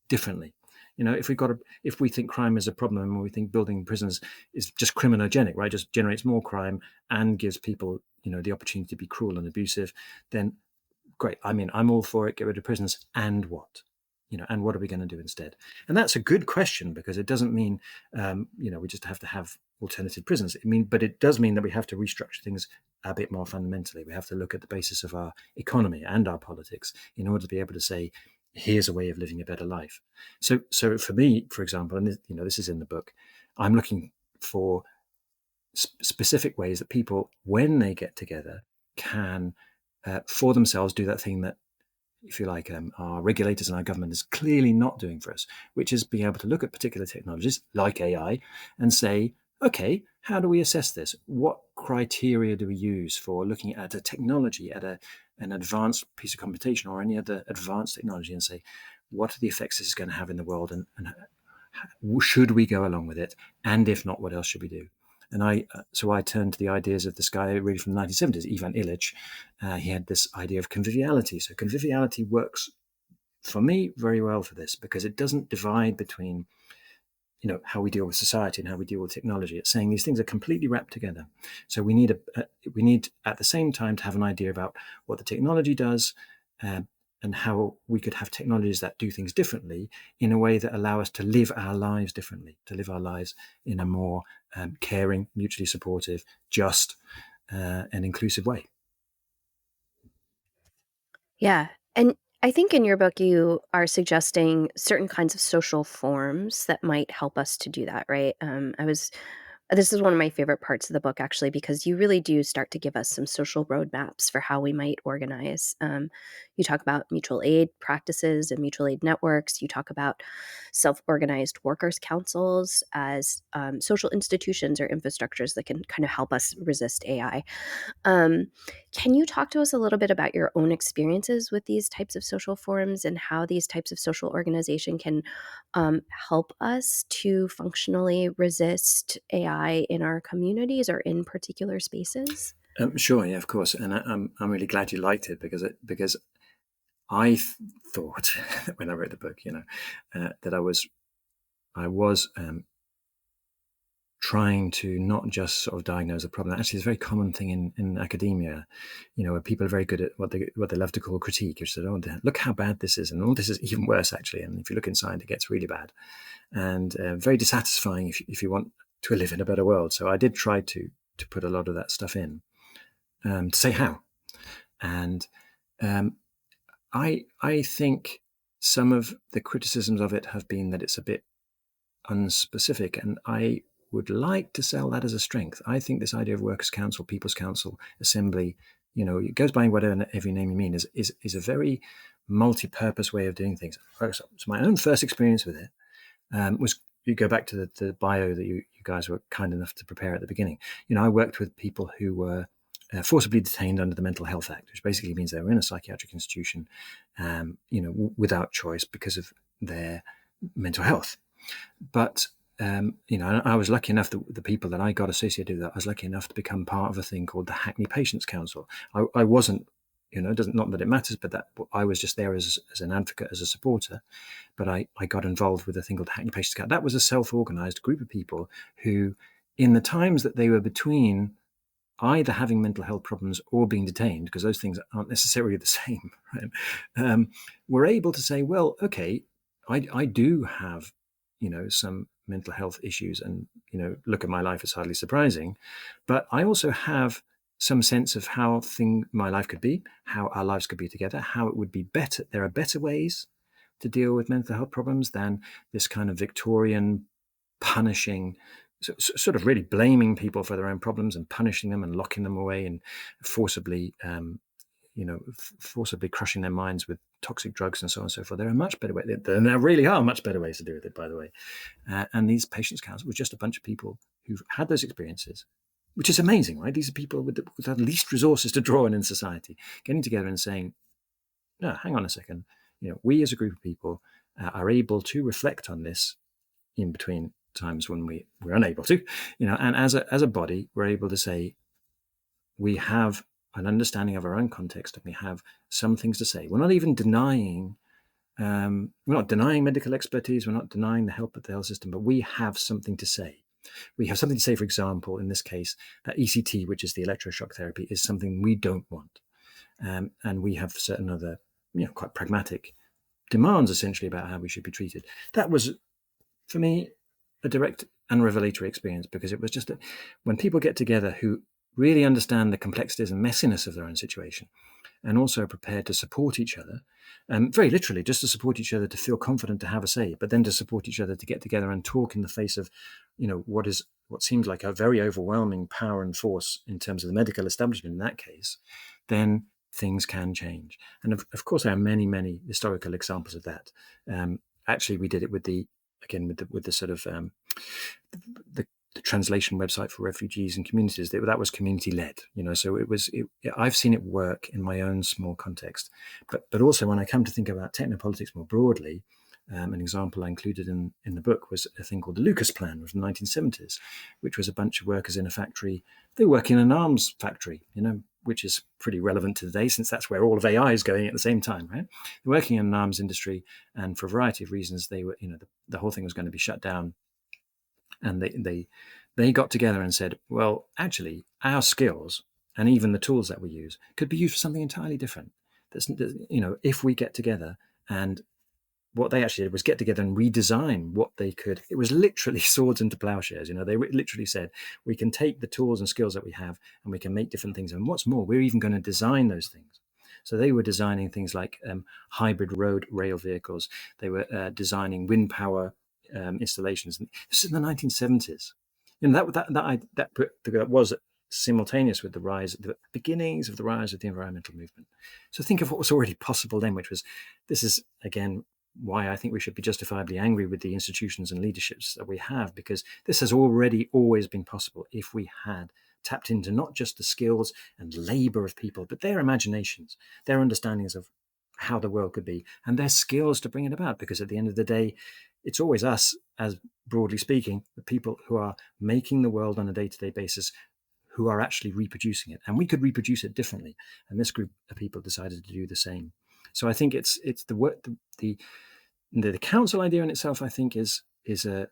differently? If we think crime is a problem and we think building prisons is just criminogenic, right, just generates more crime and gives people, the opportunity to be cruel and abusive, then great. I mean, I'm all for it. Get rid of prisons. And what? And what are we going to do instead? And that's a good question, because it doesn't mean, we just have to have alternative prisons. But it does mean that we have to restructure things a bit more fundamentally. We have to look at the basis of our economy and our politics in order to be able to say, here's a way of living a better life. So for me, for example, and this is in the book, I'm looking for specific ways that people, when they get together, can for themselves do that thing that, if you like, our regulators and our government is clearly not doing for us, which is being able to look at particular technologies like AI and say, okay, how do we assess this? What criteria do we use for looking at a technology, at an advanced piece of computation or any other advanced technology, and say, what are the effects this is going to have in the world, and should we go along with it? And if not, what else should we do? And I turned to the ideas of this guy really from the 1970s, Ivan Illich. He had this idea of conviviality. So conviviality works for me very well for this, because it doesn't divide between, how we deal with society and how we deal with technology. It's saying these things are completely wrapped together. So we need at the same time to have an idea about what the technology does, and how we could have technologies that do things differently in a way that allow us to live our lives differently, to live our lives in a more caring, mutually supportive, just, and inclusive way. Yeah. And I think in your book, you are suggesting certain kinds of social forms that might help us to do that, right? This is one of my favorite parts of the book, actually, because you really do start to give us some social roadmaps for how we might organize. You talk about mutual aid practices and mutual aid networks. You talk about self organized workers' councils as social institutions or infrastructures that can kind of help us resist AI. Um, can you talk to us a little bit about your own experiences with these types of social forums and how these types of social organization can help us to functionally resist AI in our communities or in particular spaces? Sure, yeah, of course, and I'm really glad you liked it because I thought when I wrote the book, that I was trying to not just sort of diagnose a problem. Actually, it's a very common thing in academia, where people are very good at what they love to call critique. You said, "Oh, look how bad this is," and all this is even worse actually. And if you look inside, it gets really bad, and very dissatisfying if you want to live in a better world. So I did try to put a lot of that stuff in, to say how, and I think some of the criticisms of it have been that it's a bit unspecific, and I would like to sell that as a strength. I think this idea of workers' council, people's council, assembly, it goes by whatever every name you mean, is a very multi-purpose way of doing things. So my own first experience with it was, you go back to the bio that you guys were kind enough to prepare at the beginning. I worked with people who were forcibly detained under the Mental Health Act, which basically means they were in a psychiatric institution, without choice because of their mental health. But I was lucky enough that the people that I got associated with that, I was lucky enough to become part of a thing called the Hackney Patients Council. I wasn't, it doesn't, not that it matters, but that I was just there as an advocate, as a supporter. But I got involved with a thing called the Hackney Patients Council. That was a self-organized group of people who, in the times that they were between either having mental health problems or being detained, because those things aren't necessarily the same, right? Were able to say, well, okay, I do have, some mental health issues, and, look at my life, it's hardly surprising, but I also have some sense of how my life could be, how our lives could be together, how it would be better. There are better ways to deal with mental health problems than this kind of Victorian punishing, sort of really blaming people for their own problems and punishing them and locking them away and forcibly, forcibly crushing their minds with toxic drugs and so on and so forth. There are much better ways. There really are much better ways to do with it, by the way. And these patients' council was just a bunch of people who've had those experiences, which is amazing, right? These are people with the least resources to draw on in society, getting together and saying, no, hang on a second. We as a group of people are able to reflect on this in between times when we're unable to, and as a body, we're able to say, we have an understanding of our own context and we have some things to say. We're not even denying, medical expertise. We're not denying the help of the health system, but we have something to say. We have something to say, for example, in this case, that ECT, which is the electroshock therapy, is something we don't want. And we have certain other, quite pragmatic demands, essentially, about how we should be treated. That was, for me, a direct and revelatory experience, because it was just when people get together who really understand the complexities and messiness of their own situation, and also are prepared to support each other, very literally just to support each other, to feel confident to have a say, but then to support each other to get together and talk in the face of, what seems like a very overwhelming power and force in terms of the medical establishment in that case, then things can change. And of course, there are many, many historical examples of that. Actually, we did it with the sort of the translation website for refugees and communities. That was community led, so I've seen it work in my own small context, but also when I come to think about technopolitics more broadly, an example I included in the book was a thing called the Lucas Plan from the 1970s, which was a bunch of workers in a factory. They work in an arms factory, which is pretty relevant to today, since that's where all of AI is going at the same time, right? They're working in an arms industry, and for a variety of reasons, they were, the whole thing was going to be shut down. And they got together and said, well, actually, our skills and even the tools that we use could be used for something entirely different. if we get together, and what they actually did was get together and redesign what they could. It was literally swords into plowshares. They literally said, we can take the tools and skills that we have and we can make different things. And what's more, we're even going to design those things. So they were designing things like hybrid road rail vehicles. They were designing wind power installations. And this is in the 1970s. That was simultaneous with the beginnings of the rise of the environmental movement. So think of what was already possible then, this is, again, why I think we should be justifiably angry with the institutions and leaderships that we have, because this has already always been possible if we had tapped into not just the skills and labor of people, but their imaginations, their understandings of how the world could be, and their skills to bring it about. Because at the end of the day, it's always us, as broadly speaking, the people who are making the world on a day-to-day basis, who are actually reproducing it. And we could reproduce it differently. And this group of people decided to do the same. So I think it's the work, the council idea in itself, I think, is a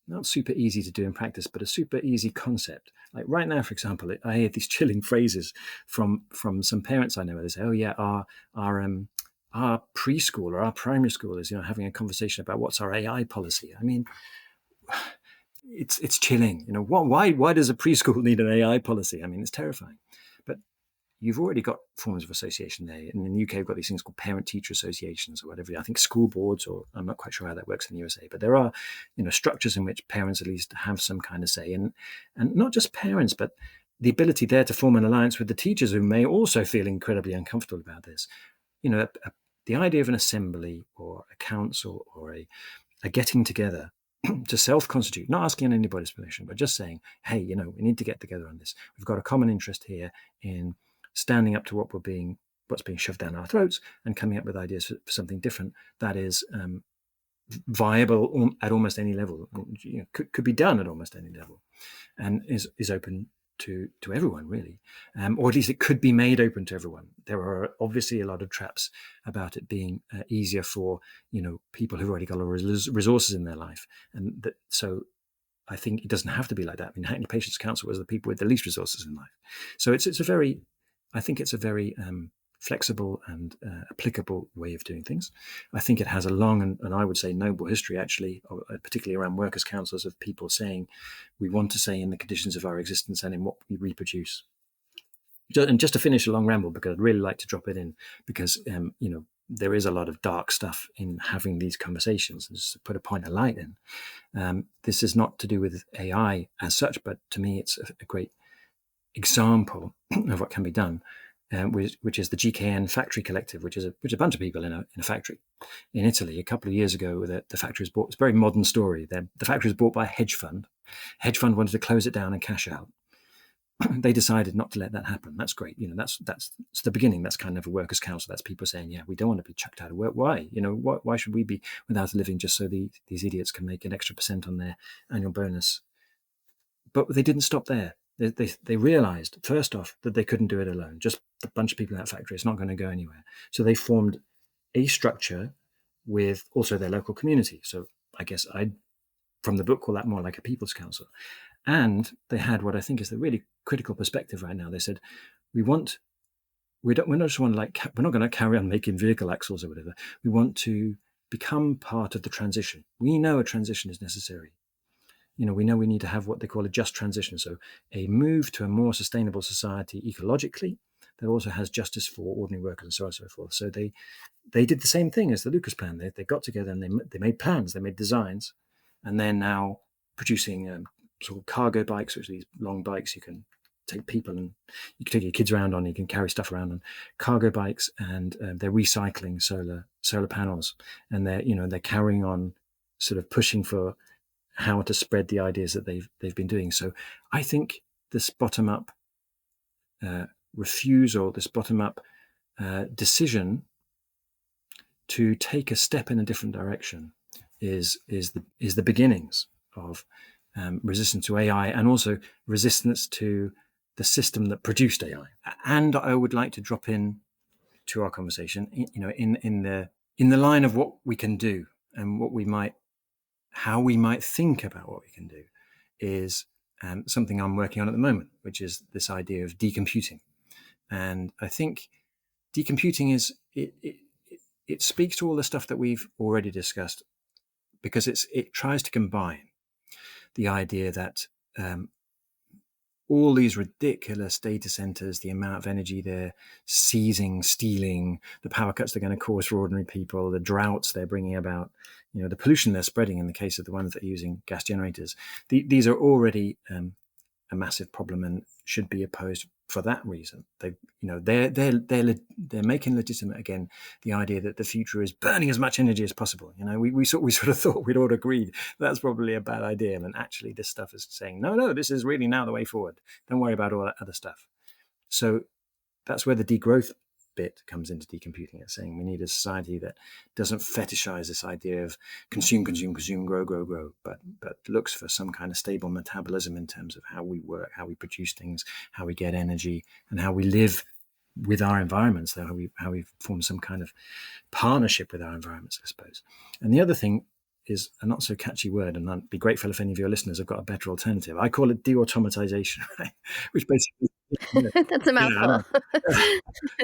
not super easy to do in practice, but a super easy concept. Like right now, for example, I hear these chilling phrases from some parents I know where they say, "Oh yeah, our preschool or our primary school is having a conversation about what's our AI policy." I mean, it's chilling. Why does a preschool need an AI policy? I mean, it's terrifying. But you've already got forms of association there. And in the UK, we've got these things called parent-teacher associations or whatever. I think school boards, or I'm not quite sure how that works in the USA, but there are, structures in which parents at least have some kind of say. And not just parents, but the ability there to form an alliance with the teachers who may also feel incredibly uncomfortable about this. The idea of an assembly or a council or a getting together to self-constitute, not asking anybody's permission, but just saying, hey, we need to get together on this. We've got a common interest here in standing up to what's being shoved down our throats and coming up with ideas for something different that is viable at almost any level, could be done at almost any level, and is open to everyone, really, or at least it could be made open to everyone. There are obviously a lot of traps about it being easier for people who've already got a lot of resources in their life, and so I think it doesn't have to be like that. I mean, Hackney Patients Council was the people with the least resources in life, so it's a very flexible and applicable way of doing things. I think it has a long and I would say noble history, actually, particularly around workers' councils, of people saying we want to say in the conditions of our existence and in what we reproduce. And just to finish a long ramble, because I'd really like to drop it in, because there is a lot of dark stuff in having these conversations, and just to put a point of light in. This is not to do with AI as such, but to me it's a great example of what can be done. Which is the GKN Factory Collective, which is a bunch of people in a factory in Italy. A couple of years ago, the factory was bought. It's a very modern story. The factory was bought by a hedge fund. Hedge fund wanted to close it down and cash out. They decided not to let that happen. That's great. That's the beginning. That's kind of a workers' council. That's people saying, yeah, we don't want to be chucked out of work. Why? Why should we be without a living just so these idiots can make an extra % on their annual bonus? But they didn't stop there. They realized, first off, that they couldn't do it alone. Just a bunch of people in that factory, it's not going to go anywhere. So they formed a structure with also their local community. So I guess I'd, from the book, call that more like a people's council. And they had what I think is the really critical perspective right now. They said, we're not going to carry on making vehicle axles or whatever. We want to become part of the transition. We know a transition is necessary. We know we need to have what they call a just transition. So a move to a more sustainable society ecologically that also has justice for ordinary workers and so on and so forth. So they did the same thing as the Lucas plan. They got together and they made plans, they made designs, and they're now producing sort of cargo bikes, which are these long bikes you can take people and you can take your kids around on, you can carry stuff around on, cargo bikes, and they're recycling solar panels, and they're carrying on, sort of pushing for how to spread the ideas that they've been doing. So I think this bottom-up refusal, this bottom-up decision to take a step in a different direction is the beginnings of resistance to AI, and also resistance to the system that produced AI. And I would like to drop in to our conversation, in the line of what we can do and how we might think about what we can do, is something I'm working on at the moment, which is this idea of decomputing. And I think decomputing is it speaks to all the stuff that we've already discussed, because it tries to combine the idea that all these ridiculous data centers, the amount of energy they're seizing, stealing, the power cuts they're going to cause for ordinary people, the droughts they're bringing about, the pollution they're spreading in the case of the ones that are using gas generators. These are already a massive problem and should be opposed for that reason. They're making legitimate again the idea that the future is burning as much energy as possible. We sort of thought we'd all agreed that's probably a bad idea, and actually this stuff is saying no, this is really now the way forward. Don't worry about all that other stuff. So that's where the degrowth bit comes into decomputing. It's saying we need a society that doesn't fetishize this idea of consume, grow, but looks for some kind of stable metabolism in terms of how we work, how we produce things, how we get energy, and how we live with our environments, how we form some kind of partnership with our environments, I suppose. And the other thing is a not so catchy word, and I'd be grateful if any of your listeners have got a better alternative. I call it de-automatization, right? Which basically That's a mouthful.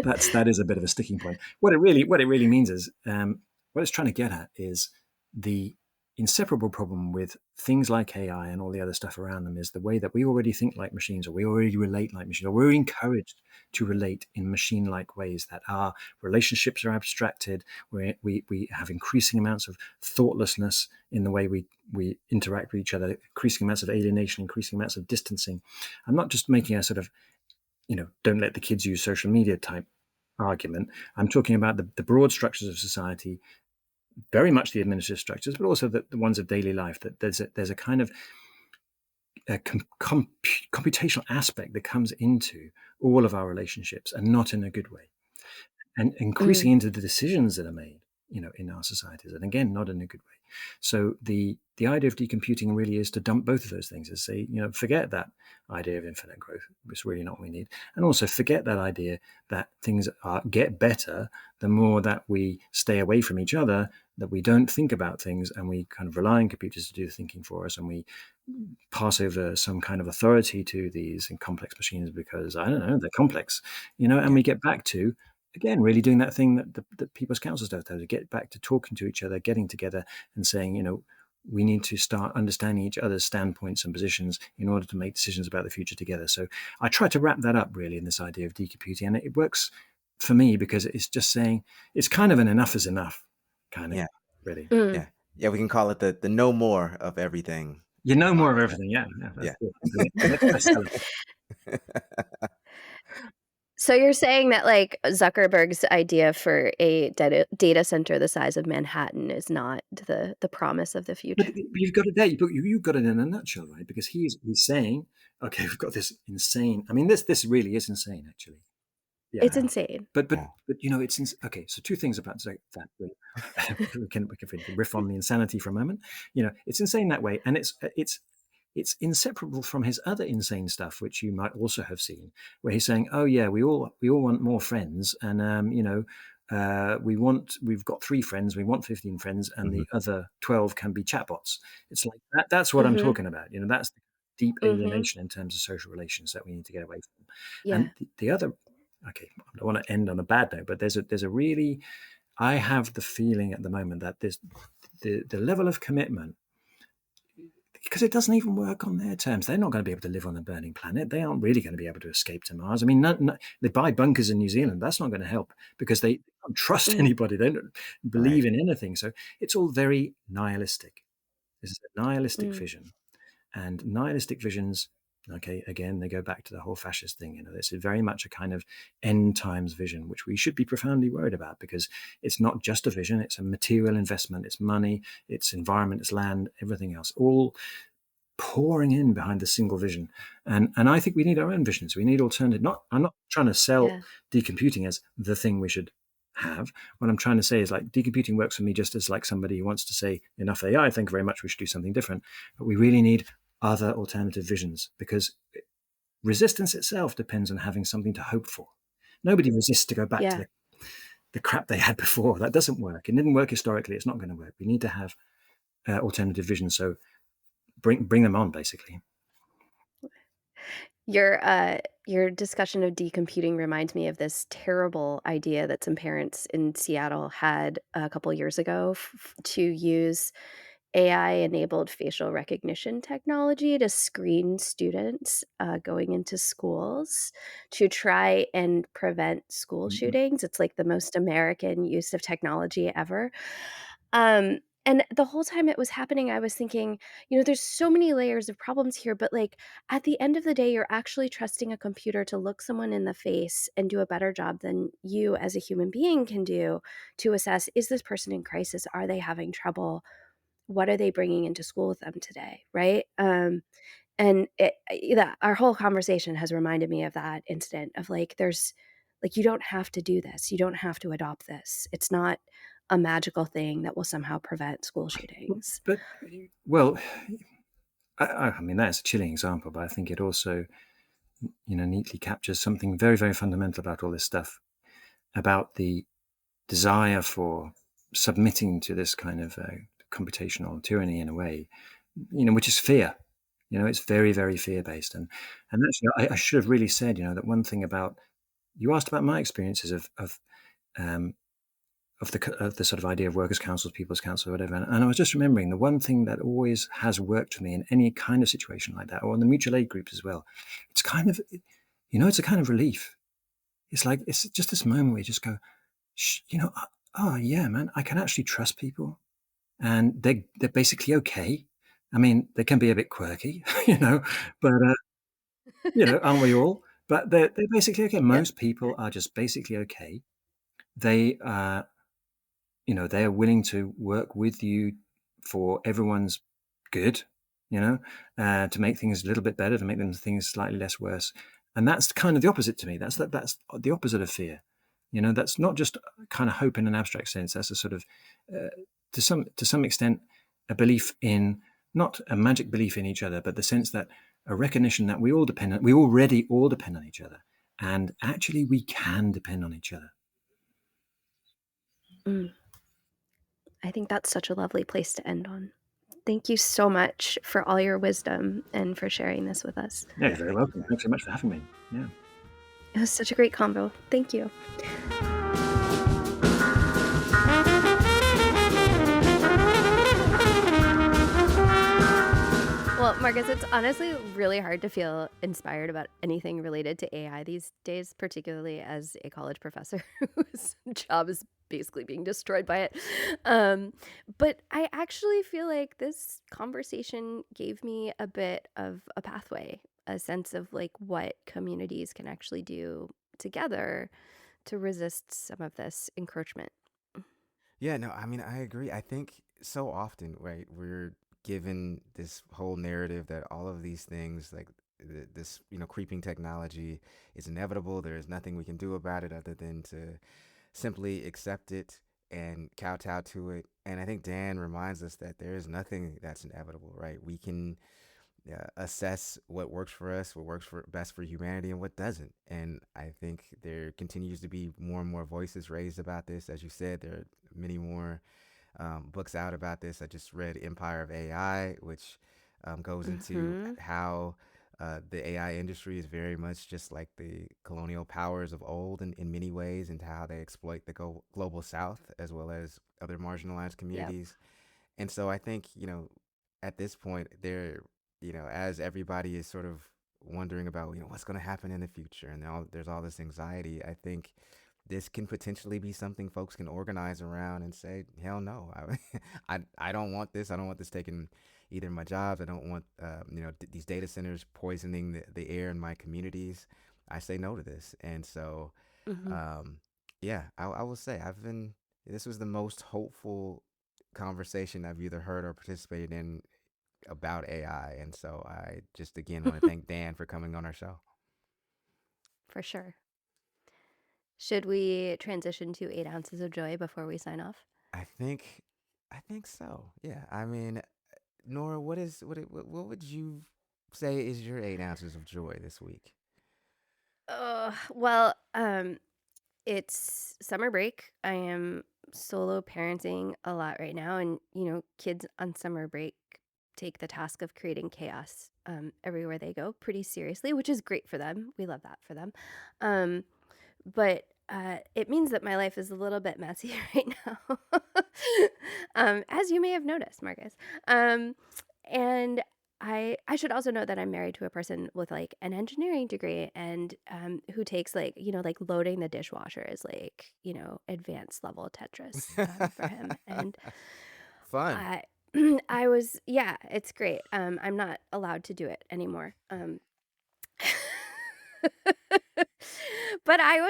that is a bit of a sticking point. What it really means is what it's trying to get at is the inseparable problem with things like AI and all the other stuff around them is the way that we already think like machines, or we already relate like machines, or we're encouraged to relate in machine-like ways, that our relationships are abstracted, we have increasing amounts of thoughtlessness in the way we interact with each other, increasing amounts of alienation, increasing amounts of distancing. I'm not just making a sort of don't let the kids use social media type argument. I'm talking about the broad structures of society, very much the administrative structures, but also the ones of daily life. That there's a kind of a computational aspect that comes into all of our relationships, and not in a good way, and increasing into the decisions that are made, in our societies, and again, not in a good way. So the idea of decomputing really is to dump both of those things, is say, forget that idea of infinite growth. It's really not what we need. And also forget that idea that things get better the more that we stay away from each other, that we don't think about things, and we kind of rely on computers to do the thinking for us, and we pass over some kind of authority to these complex machines because, I don't know, they're complex, and we get back to, again, really doing that thing that people's councils do, to get back to talking to each other, getting together and saying, we need to start understanding each other's standpoints and positions in order to make decisions about the future together. So I try to wrap that up really in this idea of decomputing, and it works for me because it's just saying it's kind of an enough is enough kind of, really. Yeah, we can call it the no more of everything. More of everything. Yeah. That's good. So you're saying that like Zuckerberg's idea for a data center the size of Manhattan is not the promise of the future? But you've got it there. You've got it in a nutshell, right? Because he's saying, okay, we've got this insane. I mean, this really is insane, actually. Yeah, it's insane. But it's okay. So two things about that. We can riff on the insanity for a moment. It's insane that way, and it's inseparable from his other insane stuff, which you might also have seen, where he's saying, "Oh yeah, we all want more friends, and we've got 3 friends, we want 15 friends, and the other 12 can be chatbots." It's like that. That's what I'm talking about. That's the deep alienation in terms of social relations that we need to get away from. Yeah. And the other, okay, I don't want to end on a bad note, but there's a really, I have the feeling at the moment that the level of commitment, because it doesn't even work on their terms. They're not going to be able to live on a burning planet. They aren't really going to be able to escape to Mars. I mean, they buy bunkers in New Zealand. That's not going to help because they don't trust anybody. They don't believe in anything. So it's all very nihilistic. This is a nihilistic vision. And nihilistic visions, okay, again, they go back to the whole fascist thing. This is very much a kind of end times vision, which we should be profoundly worried about, because it's not just a vision, it's a material investment, it's money, it's environment, it's land, everything else, all pouring in behind the single vision. And I think we need our own visions. We need alternative. I'm not trying to sell decomputing as the thing we should have. What I'm trying to say is, like, decomputing works for me just as like somebody who wants to say, enough AI, thank you very much, we should do something different. But we really need other alternative visions, because resistance itself depends on having something to hope for. Nobody resists to go back to the crap they had before. That doesn't work. It didn't work historically. It's not going to work. We need to have alternative visions. So bring them on, basically. Your discussion of decomputing reminds me of this terrible idea that some parents in Seattle had a couple years ago to use AI-enabled facial recognition technology to screen students, going into schools to try and prevent school Mhm. shootings. It's like the most American use of technology ever. And the whole time it was happening, I was thinking, there's so many layers of problems here, but, like, at the end of the day, you're actually trusting a computer to look someone in the face and do a better job than you as a human being can do to assess, is this person in crisis? Are they having trouble? What are they bringing into school with them today, right? And our whole conversation has reminded me of that incident of, like, you don't have to do this. You don't have to adopt this. It's not a magical thing that will somehow prevent school shootings. But well, I mean that's a chilling example, but I think it also neatly captures something very, very fundamental about all this stuff, about the desire for submitting to this kind of computational tyranny in a way, which is fear. It's very, very fear based, and actually, I should have really said, that one thing about you asked about my experiences um, of the sort of idea of workers' councils, people's council, or whatever. And I was just remembering the one thing that always has worked for me in any kind of situation like that, or in the mutual aid groups as well. It's kind of, it's a kind of relief. It's like it's just this moment where you just go, oh yeah, man, I can actually trust people, and they're basically okay. I mean, they can be a bit quirky, but aren't we all? But they're basically okay. Yep. Most people are just basically okay. They they are willing to work with you for everyone's good, to make things a little bit better, to make them things slightly less worse. And that's kind of the opposite to me. That's the opposite of fear. That's not just kind of hope in an abstract sense. That's a sort of, uh, to some extent, a belief in not a magic belief in each other, but the sense that a recognition that we already all depend on each other, and actually we can depend on each other. Mm, I think that's such a lovely place to end on. Thank you so much for all your wisdom and for sharing this with us. Yeah, you're Yeah, very thank you, welcome. Dan. Thanks so much for having me. Yeah. It was such a great convo. Thank you. Well, Marcus, it's honestly really hard to feel inspired about anything related to AI these days, particularly as a college professor whose job is basically being destroyed by it. Um, but I actually feel like this conversation gave me a bit of a pathway, a sense of like what communities can actually do together to resist some of this encroachment. Yeah, no, I mean, I agree. I think so often, right, we're given this whole narrative that all of these things, like this, creeping technology is inevitable. There is nothing we can do about it other than to simply accept it and kowtow to it. And I think Dan reminds us that there is nothing that's inevitable, right? We can assess what works for us, what works for best for humanity, and what doesn't. And I think there continues to be more and more voices raised about this. As you said, there are many more books out about this. I just read Empire of AI, which goes into Hmm. how the AI industry is very much just like the colonial powers of old in many ways, and how they exploit the global south as well as other marginalized Yep. communities. And so I think, at this point, as everybody is sort of wondering about, what's going to happen in the future, and there's all this anxiety, I think this can potentially be something folks can organize around and say, hell no, I don't want this. I don't want this taking either my jobs. I don't want, these data centers poisoning the air in my communities. I say no to this. And so, Hmm. um, yeah, I will say this was the most hopeful conversation I've either heard or participated in about AI. And so I just again want to thank Dan for coming on our show. For sure. Should we transition to 8 ounces of joy before we sign off? I think, I think so. Yeah. I mean, Nora, what would you say is your 8 ounces of joy this week? Well, it's summer break. I am solo parenting a lot right now, and kids on summer break take the task of creating chaos. everywhere they go pretty seriously, which is great for them. We love that for them. But it means that my life is a little bit messy right now, as you may have noticed, Marcus. And I should also note that I'm married to a person with like an engineering degree and who takes like, like loading the dishwasher is like, advanced level Tetris for him. And Fun. I yeah, it's great. I'm not allowed to do it anymore. But I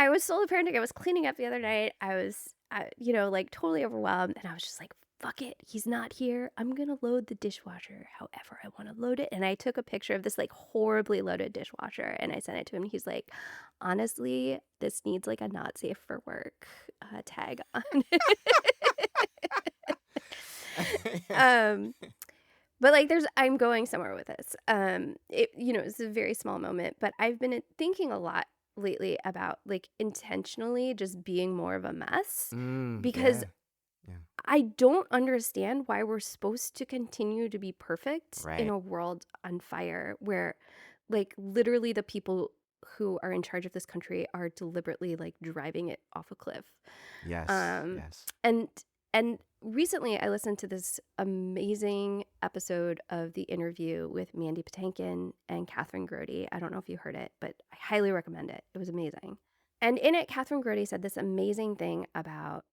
was solo parenting. I was cleaning up the other night. I was, like totally overwhelmed, and I was just like, "Fuck it, he's not here. I'm gonna load the dishwasher however I want to load it." And I took a picture of this like horribly loaded dishwasher, and I sent it to him. And he's like, "Honestly, this needs like a not safe for work tag on it." But like I'm going somewhere with this. It's a very small moment, but I've been thinking a lot lately about like intentionally just being more of a mess because Yeah. I don't understand why we're supposed to continue to be perfect in Right. a world on fire where like literally the people who are in charge of this country are deliberately like driving it off a cliff. Yes. Um, Yes. and recently I listened to this amazing episode of The Interview with Mandy Patinkin and Catherine Grody. I don't know if you heard it, but I highly recommend it. It was amazing. And in it, Catherine Grody said this amazing thing about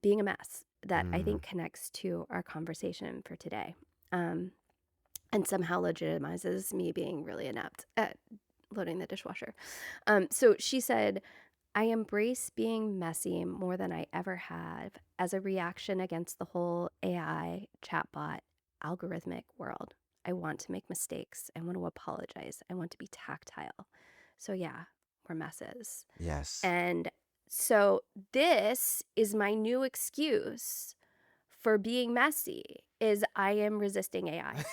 being a mess that I think connects to our conversation for today, and somehow legitimizes me being really inept at loading the dishwasher. So she said, "I embrace being messy more than I ever have as a reaction against the whole AI, chatbot, algorithmic world. I want to make mistakes. I want to apologize. I want to be tactile. So yeah, we're messes." Yes. And so this is my new excuse for being messy is I am resisting AI.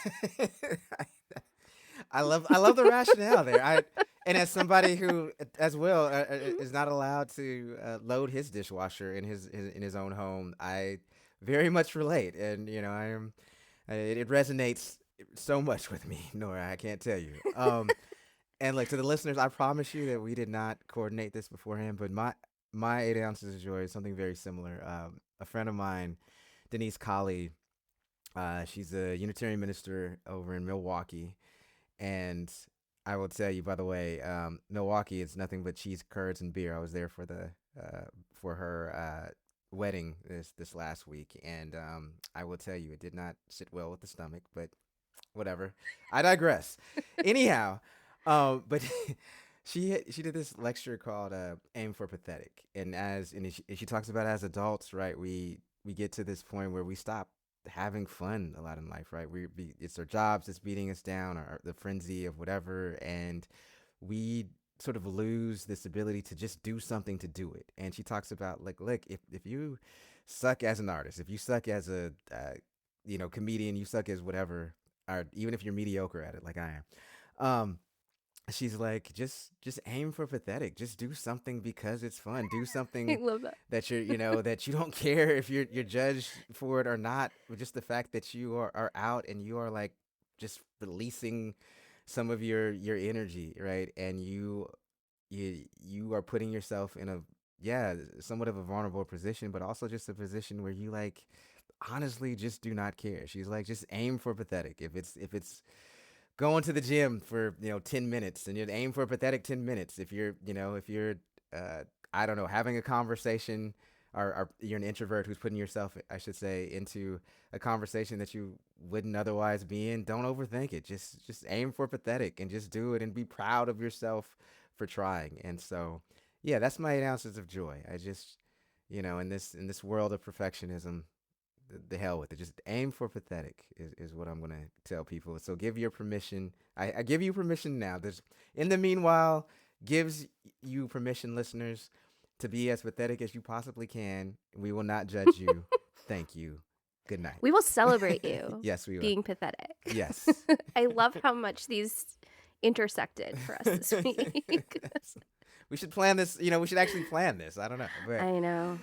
I love the rationale there. And as somebody who, as well, is not allowed to load his dishwasher in his own home, I very much relate, and I am. It resonates so much with me, Nora. I can't tell you. And like to the listeners, I promise you that we did not coordinate this beforehand, but my 8 ounces of joy is something very similar. A friend of mine, Denise Colley, she's a Unitarian minister over in Milwaukee. And I will tell you, by the way, Milwaukee is nothing but cheese curds and beer. I was there for for her wedding this last week, and I will tell you, it did not sit well with the stomach. But whatever, I digress. Anyhow, but she did this lecture called "Aim for Pathetic," and she talks about as adults, right? We get to this point where we stop having fun a lot in life, right? It's our jobs that's beating us down, or the frenzy of whatever, and we sort of lose this ability to just do something to do it. And she talks about like, look, if you suck as an artist, if you suck as a comedian, you suck as whatever, or even if you're mediocre at it, like I am. She's like, just aim for pathetic. Just do something because it's fun. Do I something love that. that that you don't care if you're judged for it or not. Just the fact that you are out and you are like just releasing some of your energy, right? And you are putting yourself in somewhat of a vulnerable position, but also just a position where you like honestly just do not care. She's like, just aim for pathetic. If it's going to the gym for 10 minutes, and you'd aim for a pathetic 10 minutes. If you're I don't know, having a conversation, or you're an introvert who's putting yourself, I should say, into a conversation that you wouldn't otherwise be in, don't overthink it. Just aim for pathetic and just do it, and be proud of yourself for trying. And so yeah, that's my 8 ounces of joy. I just in this world of perfectionism, the hell with it. Just aim for pathetic is what I'm gonna tell people. So give your permission. I give you permission now. There's in the meanwhile gives you permission, listeners, to be as pathetic as you possibly can. We will not judge you. Thank you. Good night. We will celebrate you Yes, we will. being pathetic. Yes. I love how much these intersected for us this week. We should plan this. We should actually plan this. I don't know. But I know.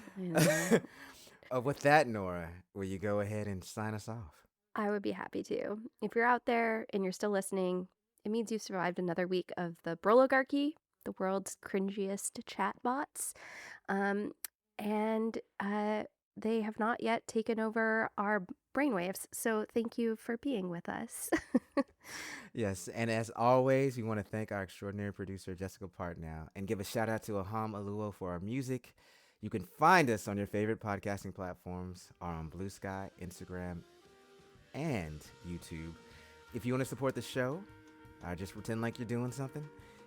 with that, Nora, will you go ahead and sign us off? I would be happy to. If you're out there and you're still listening, it means you've survived another week of the broligarchy, the world's cringiest chatbots. Um, and they have not yet taken over our brainwaves. So thank you for being with us. Yes, and as always, we want to thank our extraordinary producer, Jessica Partnow, and give a shout out to Aham Aluo for our music. You can find us on your favorite podcasting platforms, or on Blue Sky, Instagram, and YouTube. If you want to support the show, just pretend like you're doing something.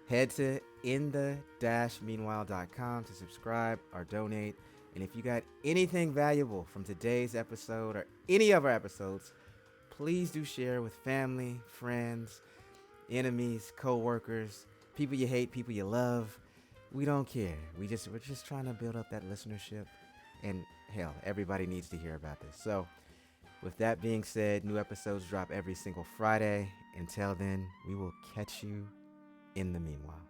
Head to in-the-meanwhile.com to subscribe or donate. And if you got anything valuable from today's episode or any of our episodes, please do share with family, friends, enemies, co-workers, people you hate, people you love. We don't care. We're just trying to build up that listenership. And hell, everybody needs to hear about this. So with that being said, new episodes drop every single Friday. Until then, we will catch you in the meanwhile.